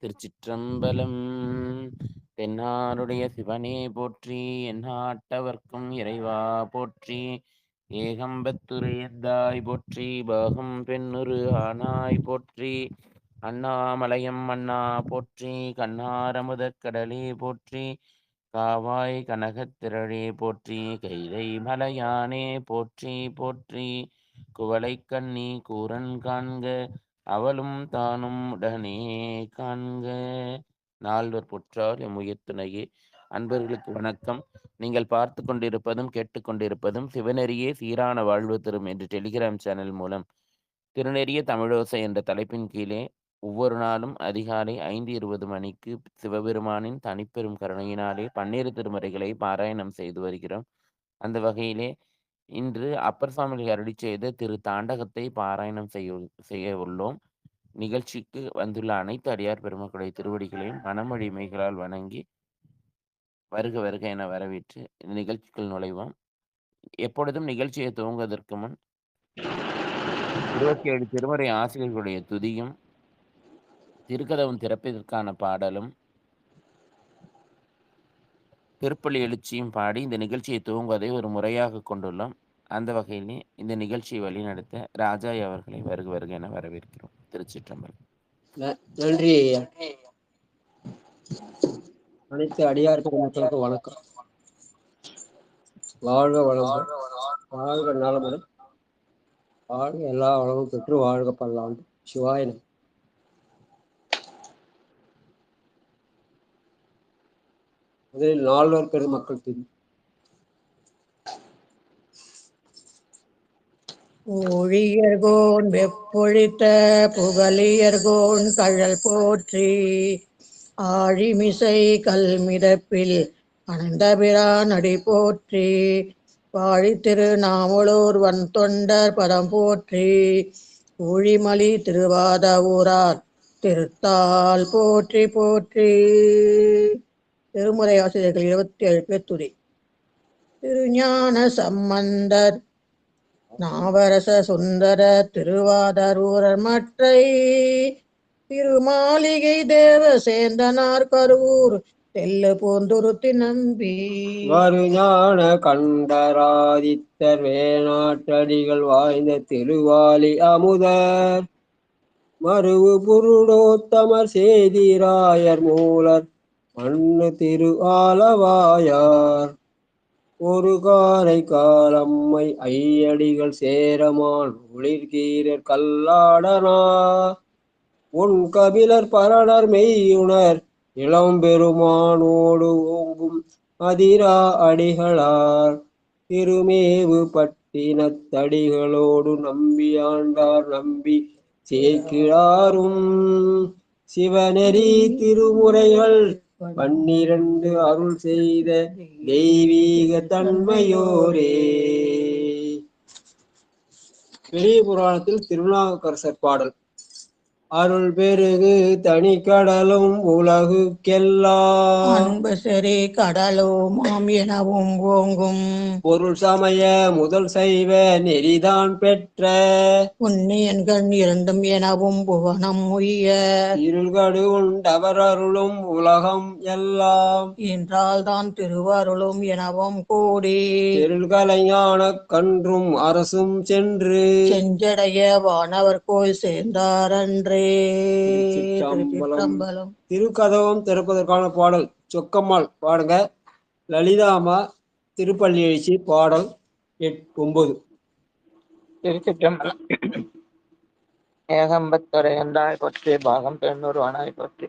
திருச்சிற்றம்பலம். தென்னாருடைய சிவனே போற்றி, எந்நாட்டவர்க்கும் இறைவா போற்றி. ஏகம்பத்துரையந்தாய் போற்றி, பாகம் பெண்ணுரு ஆனாய் போற்றி. அண்ணாமலையம் அண்ணா போற்றி, கண்ணாரமுதக் கடலே போற்றி. காவாய் கனகத்திரளே போற்றி, கைலை மலையானே போற்றி போற்றி. குவளை கண்ணி கூரன் காண்க, அவளும் தானும் உடனே காண்க. நால்வர் பொற்றார் எம்முயிர் துணையே. அன்பர்களுக்கு வணக்கம். நீங்கள் பார்த்து கொண்டிருப்பதும் கேட்டுக்கொண்டிருப்பதும் சிவநெறியே சீரான வாழ்வு தரும் என்ற டெலிகிராம் சேனல் மூலம் திருநெறிய தமிழோசை என்ற தலைப்பின் கீழே ஒவ்வொரு நாளும் அதிகாலை 5:20 மணிக்கு சிவபெருமானின் தனிப்பெரும் கருணையினாலே 12 திருமுறைகளை பாராயணம் செய்து வருகிறோம். அந்த வகையிலே இன்று அப்பர் சுவாமிகள் அருளி செய்த திரு தாண்டகத்தை பாராயணம் செய்ய உள்ளோம். நிகழ்ச்சிக்கு வந்துள்ள அனைத்து அடியார் பெருமக்களுடைய திருவடிகளையும் மனமொழிமைகளால் வணங்கி வருக வருக என வரவேற்று இந்த நிகழ்ச்சிக்குள் நுழைவோம். எப்பொழுதும் நிகழ்ச்சியை துவங்குவதற்கு முன் 27 திருமுறை ஆசிரியர்களுடைய துதியும் திருக்கதவும் திறப்பதற்கான பாடலும் திருப்பலி எழுச்சியும் பாடி இந்த நிகழ்ச்சியை துவங்குவதை ஒரு முறையாக கொண்டுள்ளோம். அந்த வகையிலே இந்த நிகழ்ச்சியை வழிநடத்த ராஜா அவர்களை வருக வருக என வரவேற்கிறோம். திருச்சிற்றம்பலம். நன்றி. அனைத்து அடியார் பெருமக்களுக்கு வணக்கம். வாழ்க வளமுடன், வாழ்க நலமுடன், வாழ்க எல்லா வளமும் பெற்று வாழ்க பல்லாண்டு. சிவாயனம். முதலில் நால்வர் பெருமக்கள் திரு. ஊழியர்கோன் வெப்பொழித்த புகழியர்கோன் கழல் போற்றி. ஆழிமிசை கல்மிதப்பில் அனந்தபிரான் அடி போற்றி. வாழி திருநாமலூர் வன் தொண்டர் பதம் போற்றி. ஊழிமலி திருவாத ஊரார் திருத்தால் போற்றி போற்றி. திருமுறை ஆசிரியர்கள் 27 பேர் துதி. திருஞான சம்பந்தர் நாவரச சுந்தர திருவாதரூரர் மற்றை. திருமாளிகை தேவ சேந்தனார் கருவூர் தெல்லு பூந்துருத்தி நம்பி. வருஞான கண்டராதித்தர் வேணாற்றடிகள் வாய்ந்த திருவாலி அமுதர் மருவு புருடோத்தமர் சேதிராயர் மூலர் மண்ணு திரு ஆலவாயார். ஒரு காரை காலம்மை ஐயடிகள் சேரமான் ஒளிர்கீரர் கல்லாடனார். உன் கபிலர் பரணர் மெய்யுணர் இளம்பெருமானோடு ஓங்கும் அதிரா அடிகளார். திருமேவு பட்டினத்தடிகளோடு நம்பியாண்டார் நம்பி சேக்கிழாரும். சிவநெறி திருமுறைகள் 12 அருள் செய்த தெய்வீக தன்மையோரே. பெரிய புராணத்தில் திருநாவுக்கரசர் பாடல். அருள் பெருகு தனி கடலும் உலகுக்கெல்லாம் அன்பு சரி கடலும் மாம் எனவும் ஓங்கும். பொருள் சமய முதல் செய்வ நெறிதான் பெற்ற புண்ணியன்கள் இரண்டும் எனவும் புவனம் உய்ய. இருள்கடு உண்டவர் அருளும் உலகம் எல்லாம் என்றால் தான் திருவருளும் எனவும் கூடி. தெருள்கலைஞான கன்றும் அரசும் சென்று செஞ்சடைய வானவர் கோயில் சேர்ந்தாரன்றே. திருச்சிற்றம்பலம். திருக்கதவம் திறப்பதற்கான பாடல் சொக்கம்மாள் பாடுங்க. லலிதாமா திருப்பள்ளி எழுச்சி பாடல் 9. திருச்சிற்றம்பலம். ஏகம்பத்துரையந்தாய் போற்றி, பாகம் பெண்ணூர் ஆனாய் போற்றி.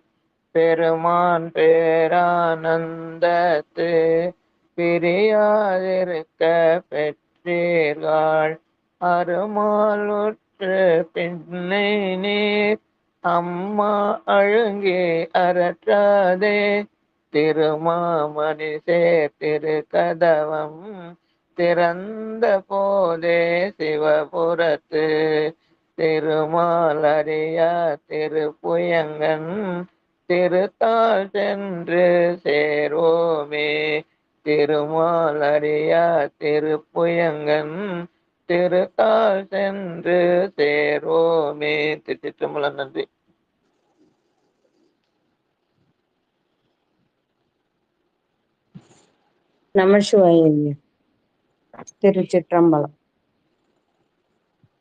பெருமான் பேரானந்தத்து பிரியாதிருக்க பெற்றீர்கள். அருமாலுற்று பின்னை நீர் அம்மா அழுங்கி அரற்றாதே. திருமாமணி சேர் திருக்கதவம் திறந்த போதே சிவபுரத்து. திருமாலறியா திருப்புயங்கன் திருத்தாள் சென்று சேர்வோமே. திருமாலறியா திருப்புயங்கன் திருத்தாள் சென்று சேர்வோமே. திருச்சிற்றம்பலம். நன்றி. நமசிவாய. திருச்சிற்றம்பலம்.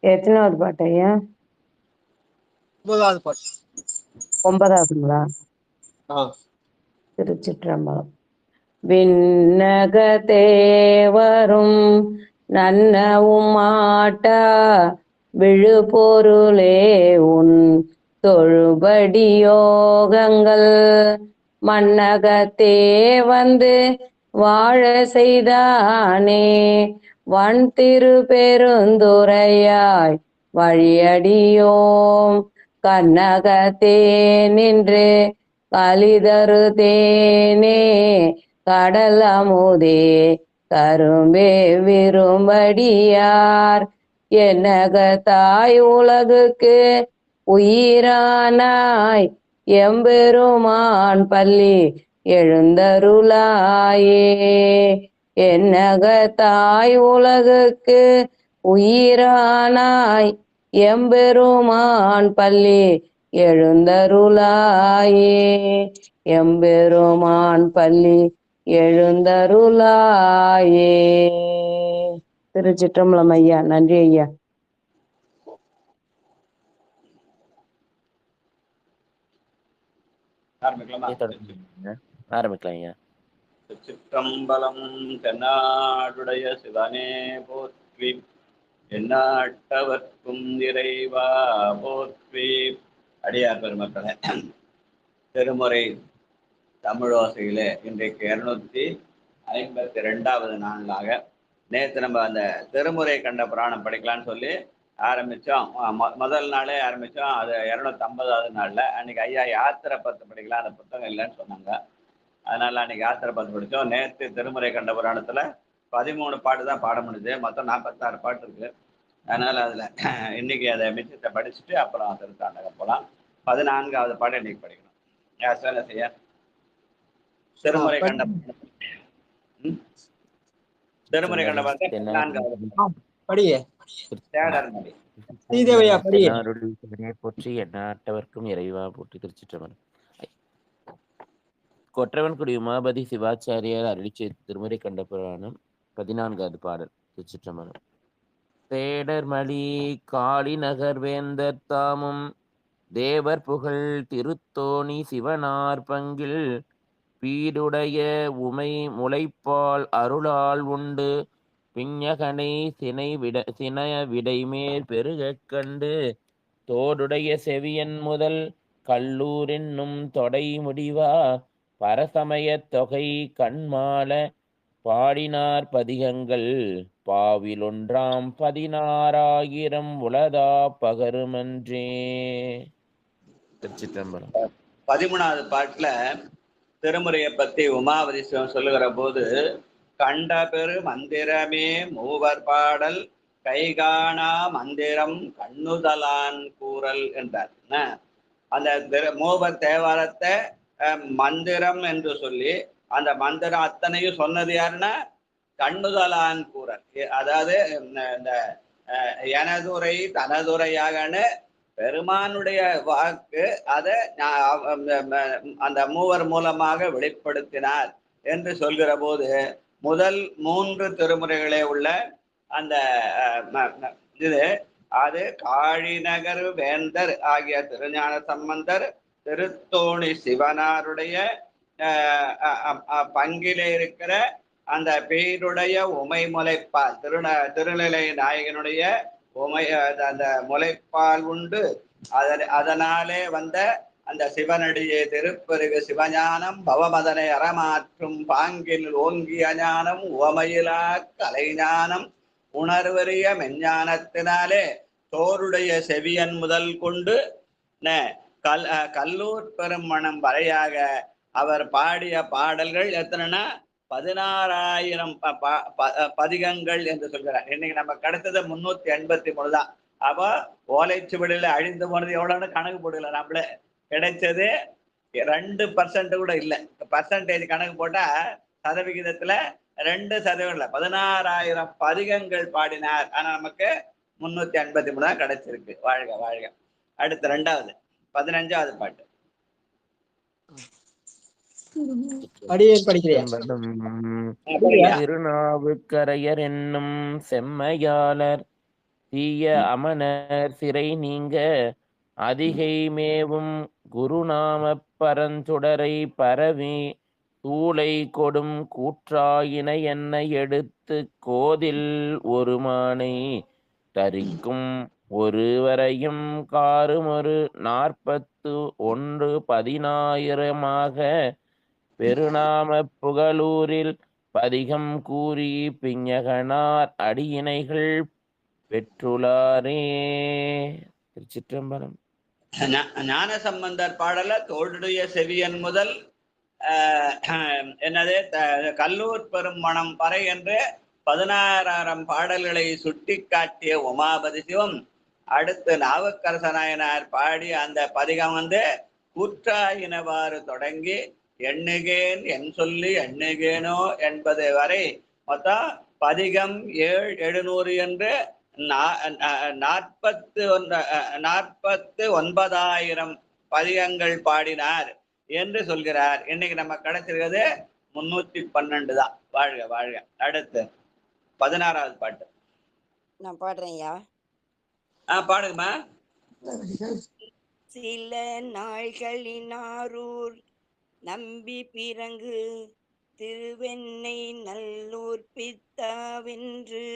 எத்தனாவது பாட்டு ஐயா? 9வது பாட்டு. 9வதுங்களா? திருச்சிற்றம்பலம். விண்ணக தேவரும் நன்னவும் மாட்டா விழுபொருளே உன் தொழுபடி யோகங்கள் மண்ணகத்தே வந்து வாழ செய்தானே வன் திரு பெருந்துரையாய் வழியடியோம் கண்ணகத்தே நின்று கலிதரு தேனே கடல் அமுதே கரும்பே விரும்படியார் என்னக தாய் உலகுக்கு உயிரானாய் எம்பெருமான் பள்ளி எழுந்தருளாயே. என்னக தாய் உலகுக்கு உயிரானாய் எம்பெருமான் பள்ளி எழுந்தருளாயே. எம்பெருமான் பள்ளி எழுந்தருளாயே. திருச்சிற்றம்பலம் ஐயா. நன்றி ஐயா. ஆரம்பிக்கலாம் ஐயா. சிற்றம்பலம். தென்னாடுடைய சிவனே போற்றி, எந்நாட்டவர்க்கும் இறைவா போற்றி. அடியார் பெருமக்களே, திருமுறை தமிழோசையிலே இன்றைக்கு 252வது நாளாக நேற்று நம்ம அந்த திருமுறை கண்ட புராணம் படிக்கலான்னு சொல்லி ஆரம்பித்தோம். முதல் நாளே ஆரம்பித்தோம். அது 250வது நாளில் அன்றைக்கி ஐயா யாத்திரை 10 படிக்கலாம், அந்த புத்தகம் இல்லைன்னு சொன்னாங்க. அதனால் அன்றைக்கி யாத்திரை 10 படித்தோம். நேற்று திருமுறை கண்ட புராணத்தில் 13 பாட்டு தான் பாட முடியுது. மொத்தம் 46 பாட்டு இருக்குது. அதனால் அதில் இன்றைக்கி அதை மிச்சத்தை படிச்சுட்டு அப்புறம் திருத்தாண்டகம் போகலாம். 14வது பாட்டு இன்றைக்கி படிக்கணும். வேலை செய்ய திருமுறை கண்ட திருமுறை கண்ட போற்றி எந்நாட்டவர்க்கும் இறைவா போற்றி. திருச்சிற்றம்பலம். கொற்றவன்குடி உமாபதி சிவாச்சாரியார் அருளிச் திருமுறை கண்ட புராணம் 14வது பாடல். திருச்சிற்றம்பலம். தேடர்மலி காளி நகர் வேந்தர் தாமும் தேவர் புகழ் திருத்தோணி சிவனார் பங்கில் பீடுடைய உமை முளைப்பால் அருளால் உண்டு பிஞகனை சினைய விடைமேல் பெருகக் கண்டு தோடுடைய செவியன் முதல் கல்லூர் என்னும் தொடை முடிவா பரசமய தொகை கண்மால பாடினார் பதிகங்கள் பாவிலொன்றாம் 16,000 உலதா பகருமன்றே. திருச்சிற்றம்பலம். 13வது பாட்டுல திருமுறையை பத்தி உமாவதி சிவம் சொல்லுகிற போது, கண்ட பெரு மந்திரமே மூவர் பாடல் கைகாணா மந்திரம் கண்ணுதலான் கூறல் என்றார். அந்த மூவர் தேவாரத்தை மந்திரம் என்று சொல்லி அந்த மந்திரம் அத்தனையும் சொன்னது யாருன்னா கண்ணுதலான் கூறல். அதாவது இந்த எனதுரை தனதுரையாகன்னு பெருமானுடைய வாக்கு அதை அந்த மூவர் மூலமாக வெளிப்படுத்தினார் என்று சொல்கிற போது, முதல் 3 திருமுறைகளே உள்ள அந்த இது அது காழிநகர் வேந்தர் ஆகிய திருஞான சம்பந்தர் திருத்தோணி சிவனாருடைய பங்கிலே இருக்கிற அந்த பேருடைய உமை முளைப்பால் திருநிலை நாயகனுடைய உமை அந்த முளைப்பால் உண்டு. அதனாலே வந்த அந்த சிவனடியே திருப்பெருகு சிவஞானம் பவமதனை அறமாற்றும் பாங்கில் ஓங்கிய ஞானம் உவமையிலா கலைஞானம் உணர்வறிய மெஞ்ஞானத்தினாலே தோருடைய செவியன் முதல் கொண்டு கல்லூர் பெருமணம் வரையாக அவர் பாடிய பாடல்கள் எத்தனைன்னா 16,000 பதிகங்கள் என்று சொல்கிறார். இன்னைக்கு நம்ம கிடைத்தது 383 தான். அப்போ ஓலைச்சுவடியில் அழிந்து போனது எவ்வளோன்னு கணக்கு போடல. நம்மளே கிடைச்சது 2% கூட இல்லை. பர்சன்டேஜ் கணக்கு போட்டால் சதவிகிதத்தில் 2% இல்லை. 16,000 பதிகங்கள் பாடினார். ஆனால் நமக்கு 383 தான் கிடைச்சிருக்கு. வாழ்க வாழ்க. அடுத்து 2வது 15வது பாட்டு. அடியேன் படிக்கிறியா? சிற்றம்பலம். படிக்கிறியா? திருநாவுக்கரையர் என்னும் செம்மையாளர் தீய அமனர் சிறை நீங்க அதிகை மேவும் குருநாமப் பரஞ்சுடரை பரவி தூளை கொடும் கூற்றாயின என்ன எடுத்து கோதில் ஒருமானை தரிக்கும் ஒருவரையும் காருமொரு 41 பெருநாமப் புகழூரில் பதிகம் கூறி பிஞகனார் அடியினைகள் பெற்றுளாரே. திருச்சிற்றம்பலம். ஞான சம்பந்தர் பாடல தோளுடைய செவியன் முதல் என்னது கல்லூர் பெரும் மணம் பறை என்று 16,000 பாடல்களை சுட்டி காட்டிய உமாபதி சிவம் அடுத்து நாவுக்கரச நாயனார் பாடி அந்த பதிகம் கூற்றாயினவாறு தொடங்கி எண்ணுகேன் என் சொல்லி எண்ணுகேனோ என்பது வரை மொத்தம் பதிகம் 700 என்று 49,000 பதிகங்கள் பாடினார் என்று சொல்கிறார். இன்னைக்கு நம்ம கிடைச்சிருக்கிறது 312 தான். வாழ்க வாழ்க. அடுத்து 16வது பாட்டு நான் பாடுறேன் ஐயா. பாடுங்கம்மா. சில நாள்களினாரூர் நம்பி பிறங்கு திருவெண்ணை நல்லூர் பித்தாவென்று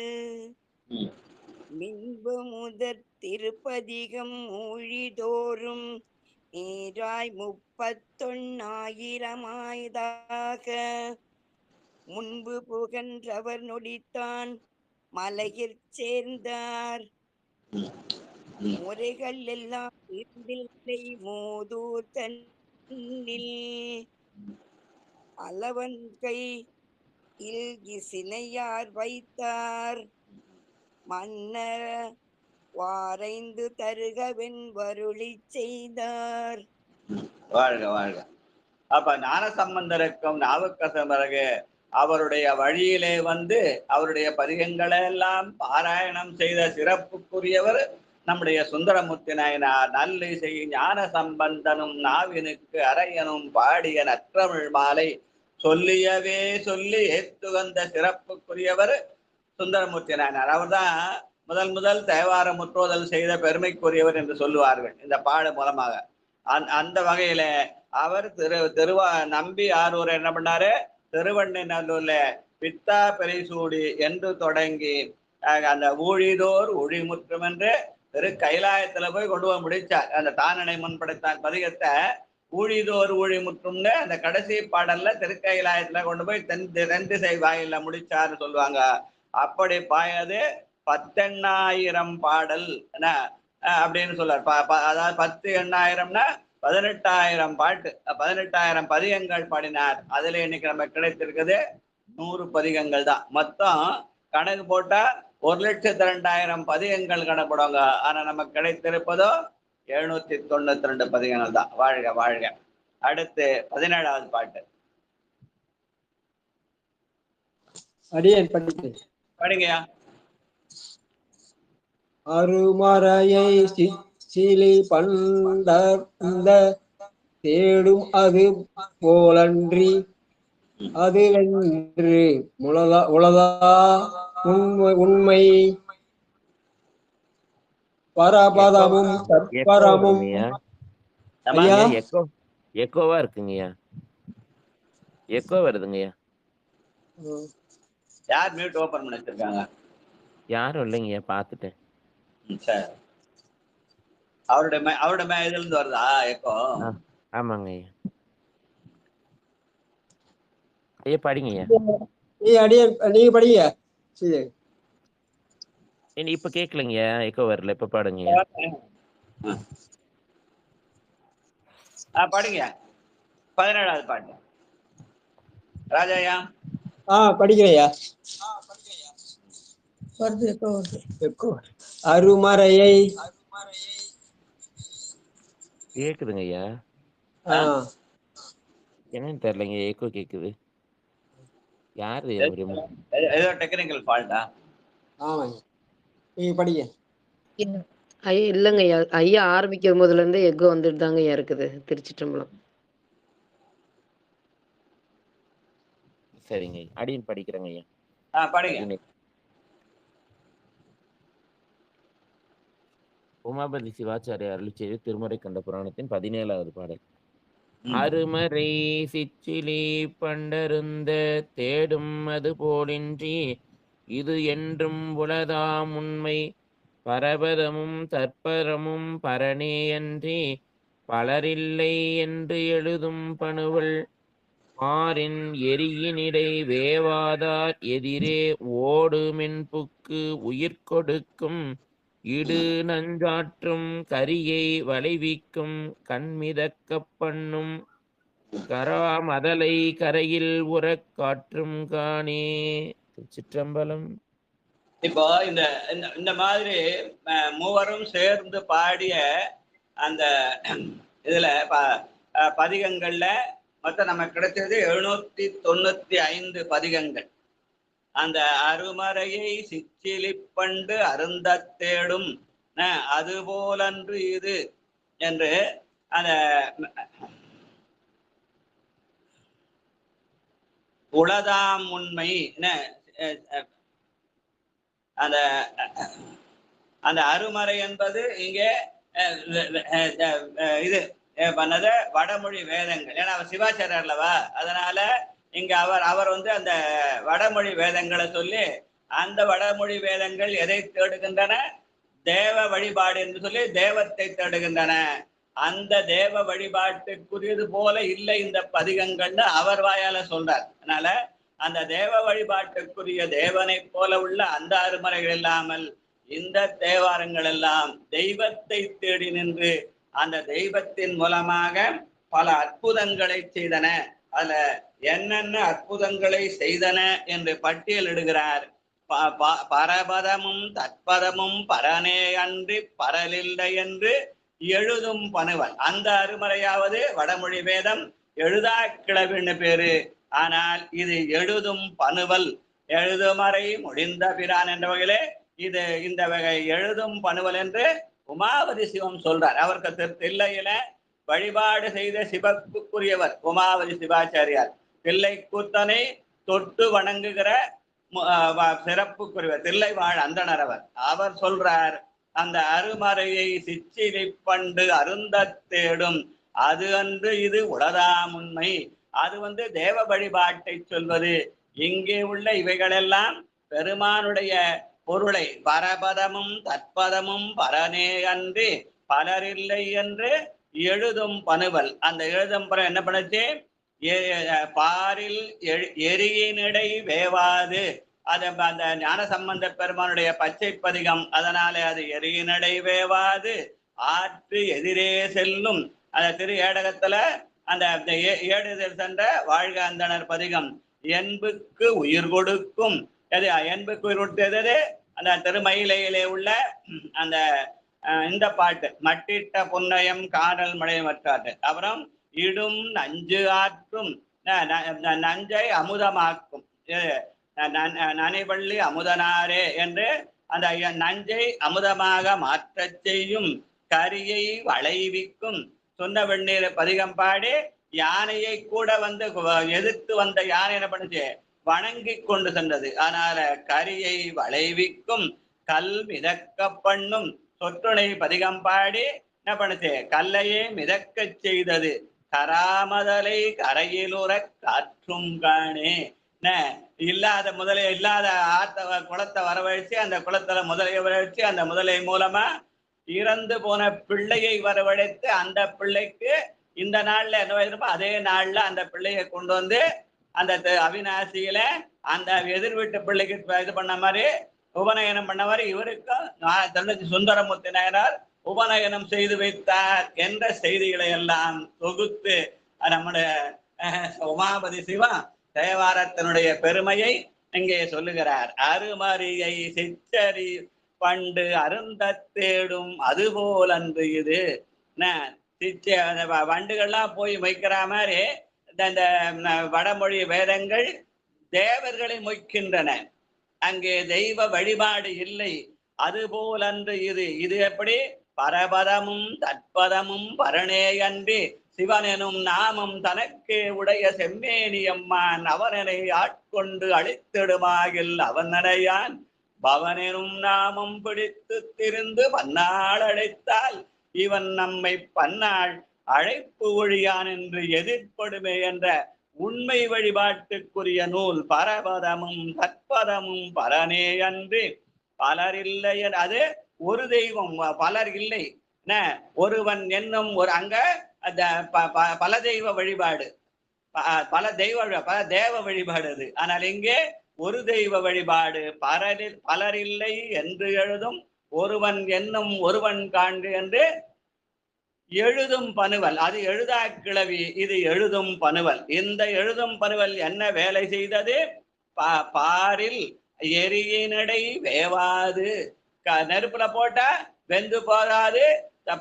மின்பு முதற் திருப்பதிகம் ஊழிதோறும் நீராய் 31,000 முன்பு புகன்றவர் நொடித்தான் மலையிற் சேர்ந்தார் முறைகள் எல்லாம் இருந்தில்லை மூதூர் தன்னில் அளவன் கை சினையார் வைத்தார் மன்னர் வாரைந்து தருகவென் வருளி செய்தார். வாழ்க வாழ்க. அப்ப ஞான சம்பந்தருக்கும் நாவுக்கரசருக்கு அவருடைய வழியிலே அவருடைய பதிகங்களை எல்லாம் பாராயணம் செய்த சிறப்புக்குரியவர் நம்முடைய சுந்தரமூர்த்தி நாயனார். நல்லிசை ஞான சம்பந்தனும் நாவினுக்கு அரையனும் பாடிய நற்றமிழ் மாலை சொல்லியவே சொல்லி ஏத்துகந்த சிறப்புக்குரியவர் சுந்தரமூர்த்தி நாயனார். அவர் தான் முதல் தேவார முற்றோதல் செய்த பெருமைக்குரியவர் என்று சொல்லுவார்கள் இந்த பாடு மூலமாக. அந்த வகையில அவர் நம்பி ஆரூர் என்ன பண்ணாரு, திருவண்ணை நல்லூர்ல பித்தா பெரிசூடி என்று தொடங்கி அந்த ஊழிதோர் ஊழிமுற்றும் என்று திரு கைலாயத்துல போய் கொண்டு போய் முடிச்சார். அந்த தானனை முன்படைத்தான் பதிகத்தை ஊழிதோர் ஊழிமுற்றும்னு அந்த கடைசி பாடல்ல திருக்கைலாயத்துல கொண்டு போய் தென் திசை வாயில முடிச்சாருன்னு சொல்லுவாங்க. அப்படி பாயது 10,000 பாடல் அப்படின்னு சொல்றார். அதாவது 10 எண்ணாயிரம்னா 18,000 பாட்டு, 18,000 பதிகங்கள் பாடினார். அதுல இன்னைக்கு நம்ம கிடைத்திருக்குது 100 பதிகங்கள் தான். மொத்தம் கணக்கு போட்டா 1,02,000 பதிகங்கள் கணப்படுவாங்க. ஆனா நமக்கு கிடைத்திருப்பதோ 792 பதிகங்கள் தான். வாழ்க வாழ்க. அடுத்து 17வது பாட்டு அடியேன் படிக்கிறேன். படிங்கயா. அருமறையை சிலி பண்ட தேடும் அது போலன்றி அது வென்று உலதா உண்மை பரபதமும் தற்பரமும். எக்கோவா இருக்குங்கய்யா, எக்கோ வருதுங்கய்யா. யார் மியூட் ஓபன் பண்ணி வச்சிருக்காங்க? யாரும் இல்லைங்கய்யா, பாத்துட்டேன். சரி, அவருடைய இதுல இருந்து வருதா எக்கோ? ஆமாங்க ஐயா. ஐயா படிங்கய்யா. நீங்க படிங்க. இப்ப கேட்கலங்கய்யா, எக்கோ வரல. இப்ப பாடுங்கய்யா. படிங்க 17வது பாட்டு ராஜாயா. படிக்கிறையா. அருமறையை கேக்குதுங்க ஐயா. என்னன்னு தெரியலங்க, ஏக்கோ கேக்குது. யாரு ஏதோ டெக்னிக்கல் ஃபால்ட்டா? ஆமாங்க, நீங்க படிங்க. ஐயா இல்லைங்க ஐயா, ஐயா ஆரம்பிக்கும் போதுல இருந்து எக்கோ வந்துட்டு தாங்க ஐயா இருக்குது. திருச்சிற்றம்பலம். சரிங்க ஐயா. அடியன் படிக்கிறேங்க ஐயா. படிங்க. பதினெட்டு. உமாபதி சிவாச்சாரிய அருளிச்செய்தி திருமுறை கண்ட புராணத்தின் 17வது பாடல். அருமறை சிற்றிலி பண்டருந்த தேடும் அது போலின்றி இது என்றும் உளதாம் உண்மை பரபதமும் தற்பரமும் பரனேயன்றி பலரில்லை என்று எழுதும் பணுவல் மாறின் எரியினிடை வேவாதார் எதிரே ஓடு மென்புக்கு உயிர் கொடுக்கும் இடு நஞ்சாற்றும் கரியை வளைவிக்கும் கண்மிதக்கப் பண்ணும் கராமதலை கரையில் உறக் காற்றும் காணே. சிற்றம்பலம். இப்போ இந்த இந்த மாதிரி மூவரும் சேர்ந்து பாடிய அந்த இதுல பதிகங்கள்ல மொத்தம் நமக்கு கிடைச்சது 795 பதிகங்கள். அந்த அருமறையை சிற்றிலிப்பண்டு அருந்த தேடும் அதுபோலன்று இது என்று அந்த உளதாம் உண்மை அந்த அந்த அருமறை என்பது இங்கே இது பண்ணது வடமொழி வேதங்கள். ஏன்னா அவர் சிவாச்சாரியர் அல்லவா, அதனால இங்க அவர் வந்து அந்த வடமொழி வேதங்களை சொல்லி அந்த வடமொழி வேதங்கள் எதை தேடுகின்றன? தேவ வழிபாடு என்று சொல்லி தேவத்தை தேடுகின்றன. அந்த தேவ வழிபாட்டுக்குரியது போல இல்லை இந்த பதிகங்கள்னு அவர் வாயால சொல்றார். அதனால அந்த தேவ வழிபாட்டுக்குரிய தேவனை போல உள்ள அந்த அருமறைகள் இல்லாமல் இந்த தேவாரங்கள் எல்லாம் தெய்வத்தை தேடி நின்று அந்த தெய்வத்தின் மூலமாக பல அற்புதங்களை செய்தன. அதுல என்னென்ன அற்புதங்களை செய்தன என்று பட்டியலிடுகிறார். பரபதமும் தற்பதமும் பரனே அன்றி பரலில்லை என்று எழுதும் பணுவல். அந்த அருமறையாவது வடமொழி வேதம் எழுதா கிளவின்னு பேரு. ஆனால் இது எழுதும் பணுவல், எழுதுமறை முடிந்த பிரான் என்ற வகையிலே இது இந்த வகை எழுதும் பணுவல் என்று உமாபதி சிவம் சொல்றார். அவருக்கு தில்லையில வழிபாடு செய்த சிவப்புக்குரியவர் உமாபதி சிவாச்சாரியார். தில்லை கூத்தனை தொட்டு வணங்குகிற சிறப்புக்குரியவர் தில்லை வாழ் அந்தணர். அவர் சொல்றார், அந்த அருமறையை சிற்றிலை பண்டு அருந்த தேடும் அது அன்று இது உளதாம் உண்மை. அது வந்து தேவ வழிபாட்டை சொல்வது. இங்கே உள்ள இவைகளெல்லாம் பெருமானுடைய பொருளை பரபதமும் தற்பதமும் பரனே அன்றி பலரில்லை என்று எழுதும் பணுவல். அந்த எழுதும் பணம் என்ன பண்ணுச்சு? பாரில் எரியினிடை வேவாது. அது அந்த ஞான சம்பந்த பெருமானுடைய பச்சை பதிகம். அதனாலே அது எரியினடை வேவாது ஆற்று எதிரே செல்லும். அந்த திரு ஏடகத்துல அந்த ஏடுதல் சென்ற வாழ்க அந்தனர் பதிகம். என்புக்கு உயிர் கொடுக்கும். எது என்புக்கு உயிர் கொடுத்தது? அந்த திருமயிலையிலே உள்ள அந்த இந்த பாட்டு மட்டிட்ட புன்னயம் காடல் மழை மற்றாட்டு. அப்புறம் இடும் நஞ்சு ஆற்றும் நஞ்சை அமுதமாக்கும் நனைவள்ளி அமுதனாரே என்று அந்த நஞ்சை அமுதமாக மாற்ற செய்யும் கரியை வளைவிக்கும். சொன்ன வெந்நீர் பதிகம் பாடி யானையை கூட வந்து எதிர்த்து வந்த யானை என்ன பண்ணுச்சு? வணங்கி கொண்டு சென்றது. அதனால கரியை வளைவிக்கும் கல் மிதக்க பண்ணும் சொற்றுணை பதிகம் பாடி என்ன பண்ணுச்சு? கல்லையே மிதக்க செய்தது. கராமதலை கரையிலுற காற்றும் காணே. இல்லாத முதலை இல்லாத குளத்தை வரவழைச்சு அந்த குளத்துல முதலையை வரவழைச்சு அந்த முதலை மூலமா இறந்து போன பிள்ளையை வரவழைத்து அந்த பிள்ளைக்கு இந்த நாள்ல என்ன வயதுப்போ அதே நாள்ல அந்த பிள்ளையை கொண்டு வந்து அந்த அவிநாசியில அந்த எதிர் வீட்டு பிள்ளைக்கு இது பண்ண மாதிரி உபநயனம் பண்ண மாதிரி இவருக்கும் சுந்தரமூர்த்தி நாயனார் உபநயனம் செய்து வைத்தார் என்ற செய்திகளை எல்லாம் தொகுத்து நம்முடைய உமாபதி சிவா தேவாரத்தினுடைய பெருமையை இங்கே சொல்லுகிறார். அருமறியை சிற்றறி பண்டு அருந்த தேடும் அதுபோல் அன்று இது. வண்டுகள்லாம் போய் மொய்க்கிற மாதிரி இந்த வடமொழி வேதங்கள் தேவர்களை மொய்க்கின்றன. அங்கே தெய்வ வழிபாடு இல்லை. அதுபோல் அன்று இது. இது எப்படி? பரபதமும் தற்பதமும் பரணே அன்றி சிவனெனும் நாமம் தனக்கே உடைய செம்மேனியம்மான் அவனனை ஆட்கொண்டு அழித்திடுமாகில் அவனடையான் பவனெனும் நாமம் பிடித்து திரிந்து பன்னாள் அழைத்தால் இவன் நம்மை பன்னாள் அழைப்பு ஒழியான் என்று எதிர்ப்படுமே என்ற உண்மை வழிபாட்டுக்குரிய நூல் பரபதமும் தற்பதமும் பரனே அன்று பலர் இல்லை. அது ஒரு தெய்வம் பலர் இல்லை, ஒருவன் என்னும் ஒரு அங்க அந்த பல தெய்வ வழிபாடு, பல தேவ வழிபாடு அது. ஆனால் இங்கே ஒரு தெய்வ வழிபாடு, பலரில்லை என்று எழுதும் ஒருவன் என்னும் ஒருவன் காண்கு என்று எழுதும் பனுவல். அது எழுதா கிளவி, இது எழுதும் பனுவல். இந்த எழுதும் பனுவல் என்ன வேலை செய்தது? பாரில் எரியினடை வேவாது, நெருப்புல போட்டா வெந்து போகாது.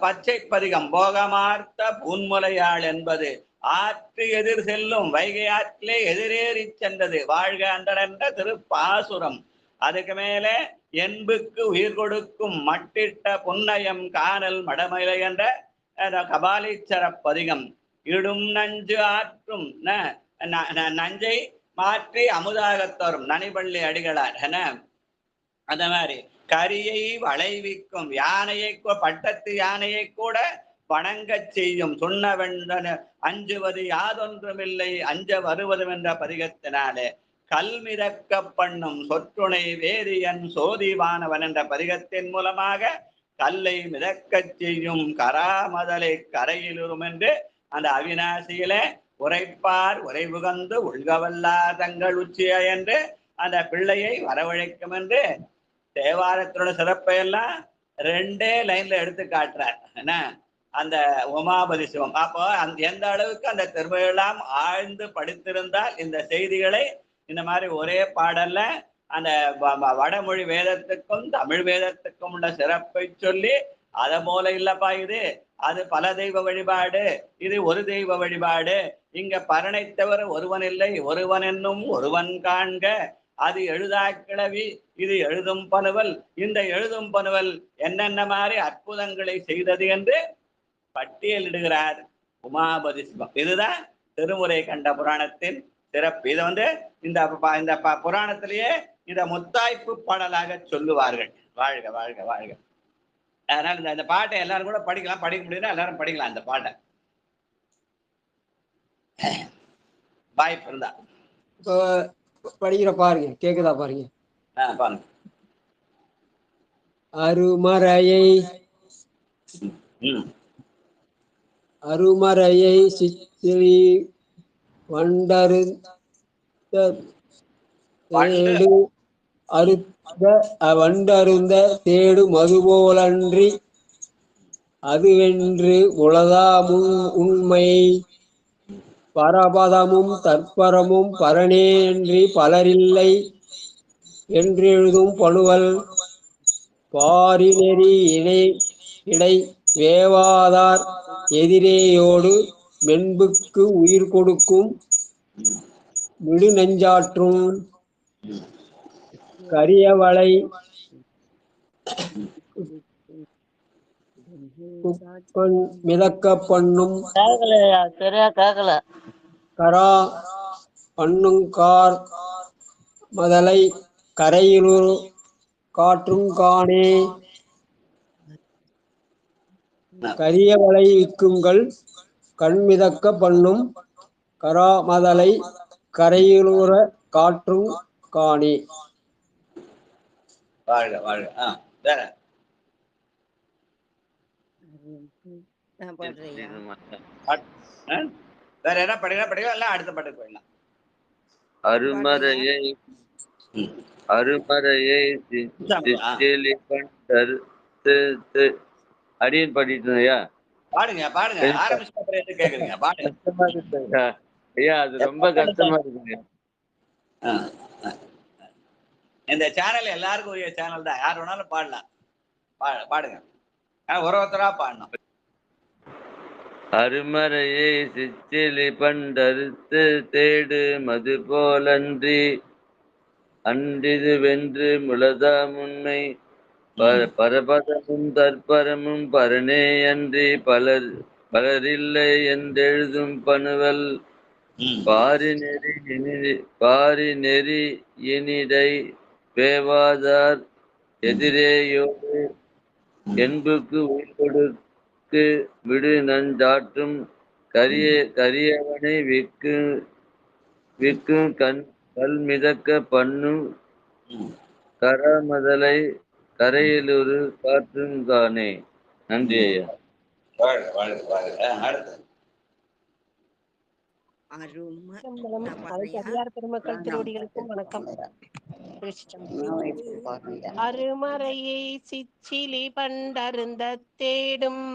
பச்சை பதிகம் போகமார்த்த பூன்முலையாள் என்பது ஆற்று எதிர் செல்லும் வைகை ஆற்றிலே எதிரேறி சென்றது வாழ்க அந்தடென்ற திருப்பாசுரம். அதுக்கு மேலே என்புக்கு உயிர் கொடுக்கும் மட்டிட்ட புன்னயம் காணல் மடமலை என்ற கபாலீச்சர பதிகம். இடும் நஞ்சு ஆற்றும் நஞ்சை மாற்றி அமுதாக தரும் நனிபள்ளி அடிகளார் என அந்த மாதிரி கரியை வளைவிக்கும் யானையை, பட்டத்து யானையை கூட வணங்க செய்யும் சொன்னவென்றன அஞ்சுவது யாதொன்றுமில்லை அஞ்ச வருவதும் என்ற பதிகத்தினாலே கல்மிதக்க பண்ணும் சொற்றுணை வேதியன் சோதிவானவன் என்ற பதிகத்தின் மூலமாக கல்லை மிதக்கச் செய்யும் கராமதலை கரையிலுறும் என்று அந்த அவிநாசியில உரைப்பார் உரைபுகந்து உள்கவல்லார் தங்கள் உச்சிய என்று அந்த பிள்ளையை வரவழைக்கும் என்று தேவாரத்தோட சிறப்பையெல்லாம் 2 லைன்ல எடுத்து காட்டுறார். என்ன அந்த உமாபதி சிவம். அப்போ எந்த அளவுக்கு அந்த திருமையெல்லாம் ஆழ்ந்து படித்திருந்தால் இந்த செய்திகளை இந்த மாதிரி ஒரே பாடல்ல அந்த வடமொழி வேதத்துக்கும் தமிழ் வேதத்துக்கும் உள்ள சிறப்பை சொல்லி அதை போல இல்லப்பா இது அது பல தெய்வ வழிபாடு, இது ஒரு தெய்வ வழிபாடு, இங்க பரனை தவிர ஒருவன் இல்லை ஒருவன் என்னும் ஒருவன் காண்க, அது எழுதா கிளவி, இது எழுதும் பனுவல், இந்த எழுதும் பனுவல் என்னென்ன மாதிரி அற்புதங்களை செய்தது என்று பட்டியலிடுகிறார் உமாபதி சிவம். இதுதான் திருமுறை கண்ட புராணத்தின் சிறப்பு. இதை இந்த புராணத்திலேயே இத முத்தாய்ப்பு பாடலாக சொல்லுவார்கள். வாழ்க வாழ்க வாழ்க. அதனால இந்த பாட்டை எல்லாரும் கூட படிக்கலாம், படிக்க முடியும்னா எல்லாரும் படிக்கலாம் இந்த பாட்டை வாய்ப்பு இருந்தா. படிக்கிற பாருங்க, கேக்குதா பாருங்க. பாருங்க. அருமறையை சித்திரி வண்டருந்த தேடு மதுபோலன்றி அதுவென்று உலகா உண்மை பரபதமும் தற்பரமும் பரனேன்றி பலரில்லை என்றெழுதும் பணுவல் பாரிநெறி இடை வேவாதார் எதிரேயோடு மென்புக்கு உயிர் கொடுக்கும் விடு நெஞ்சாற்றும் கரியவளை மிதக்க பண்ணும் கரா பண்ணுங்கார் மதலை கரையிலுர் காற்றும் காணே கரியவளை விக்குங்கள் கண்மிதக்க பண்ணும் கராமதலை கரையிலுற காற்றும் காணே. வாழ்க வாழ்க. வேற வேற என்ன படிக்கலாம் எல்லாம் அடுத்த பாட்டுக்கு போயிடலாம். அருமறையை அடியன் பாடிட்டு பாடுங்க பாடுங்க ஆரம்பிச்சு கேக்குறீங்க பாடுங்க ஐயா. அது ரொம்ப கஷ்டமா இருக்குங்க. இந்த சேனல் எல்லாருக்கும் உரிய சேனல் தான், யார் வேணாலும் பாடலாம். பாடுங்க, ஒருத்தரா பாடணும். அருமறையை சிச்சிலி பண்டறுத்து தேடு மது போலன்றி அன்றிது வென்று முளதா முன்மை பரபதமும் தற்பரமும் பரனே அன்றி பலரில்லை என்றெழுதும் பணுவல் ம். பாரி நெறி இனிடை பேவாதார் எதிரேயோடு என்புக்கு உயிர்கொடுக்கு விடு நஞ்சாற்றும் கரியவனை விக்கும் கல் மிதக்க பண்ணும் ம். கரமதலை கரையிலொரு காற்றும் தானே. நன்றி ஐயா. வாழ்க வாழ்க வாழ்க. அடுத்து அரும சிற்றம்பலம். நான் பாடுறியா? அருட்படியார் பெருமக்கள் திருவடிகளுக்கும் வணக்கம். திருச்சிற்றம்பலம். அருமறையை சிச்சிலி பண்டருந்த தேடும்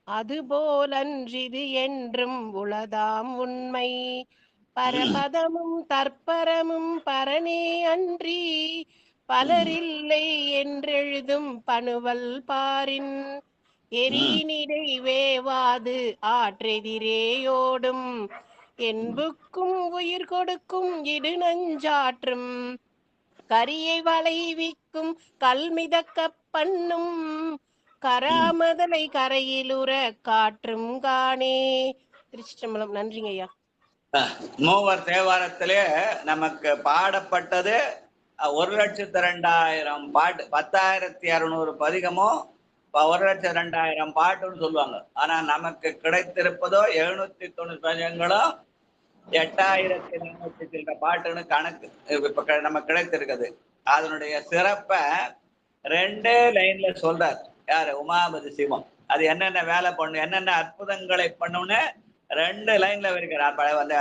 அதுபோலன்றிது என்றும் உளதாம் உண்மை பரபதமும் தற்பரமும் பரனே அன்றி பலரில்லை என்றெழுதும் பணுவல் பாரின் எரியினிடை வேவாது ஆற்றெதிரேயோடும் என்புக்கும் உயிர் கொடுக்கும் இடு நஞ்சாற்றும் கரியை வளைவிக்கும் கல்மிதக்க பண்ணும் கராமதலை கரையிலுற காற்றும் காணே. திருச்சிற்றம்பலம். நன்றிங்க ஐயா. மூவர் தேவாரத்திலே நமக்கு பாடப்பட்டது 1,02,000 பாட்டு. 10,600 பதிகமும் 1,02,000 பாட்டுன்னு சொல்லுவாங்க. ஆனா நமக்கு கிடைத்திருப்பதோ 790 பதிகங்களும் 8,400 சில பாட்டுன்னு கணக்கு இப்ப நமக்கு கிடைத்திருக்குது. அதனுடைய சிறப்பை 2 லைன்ல சொல்றார் யாரு? உமாபதி சிவம். அது என்னென்ன வேலை பண்ணும், என்னென்ன அற்புதங்களை பண்ணும்னு 2 லைன்ல இருக்கிறார். அந்த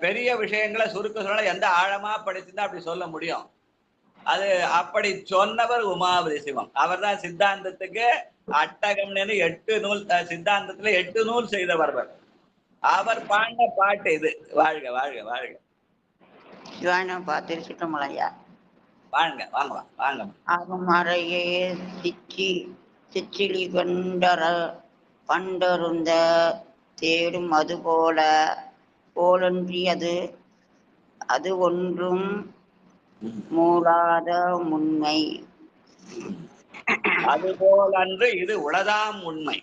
பெரிய விஷயங்களை சுருக்க சொன்னா எந்த ஆழமா படிச்சுதான் அப்படி சொல்ல முடியும். அது அப்படி சொன்னவர் உமாபதி சிவம். அவர் தான் சித்தாந்தத்துக்கு அட்டகம்னு 8 நூல், சித்தாந்தத்துல 8 நூல் செய்தவர். அவர் பாண்ட பாட்டு இது. வாழ்க வாழ்க வாழ்க. திருச்சிற்றம்பலையா. வாங்க வாங்க வாங்க. அருமறையே சிச்சிலி பண்டருந்த தேடும் அது போலன்றி அது ஒன்றும் மூலாத உண்மை அதுபோலன்று இது உளதாம் உண்மை.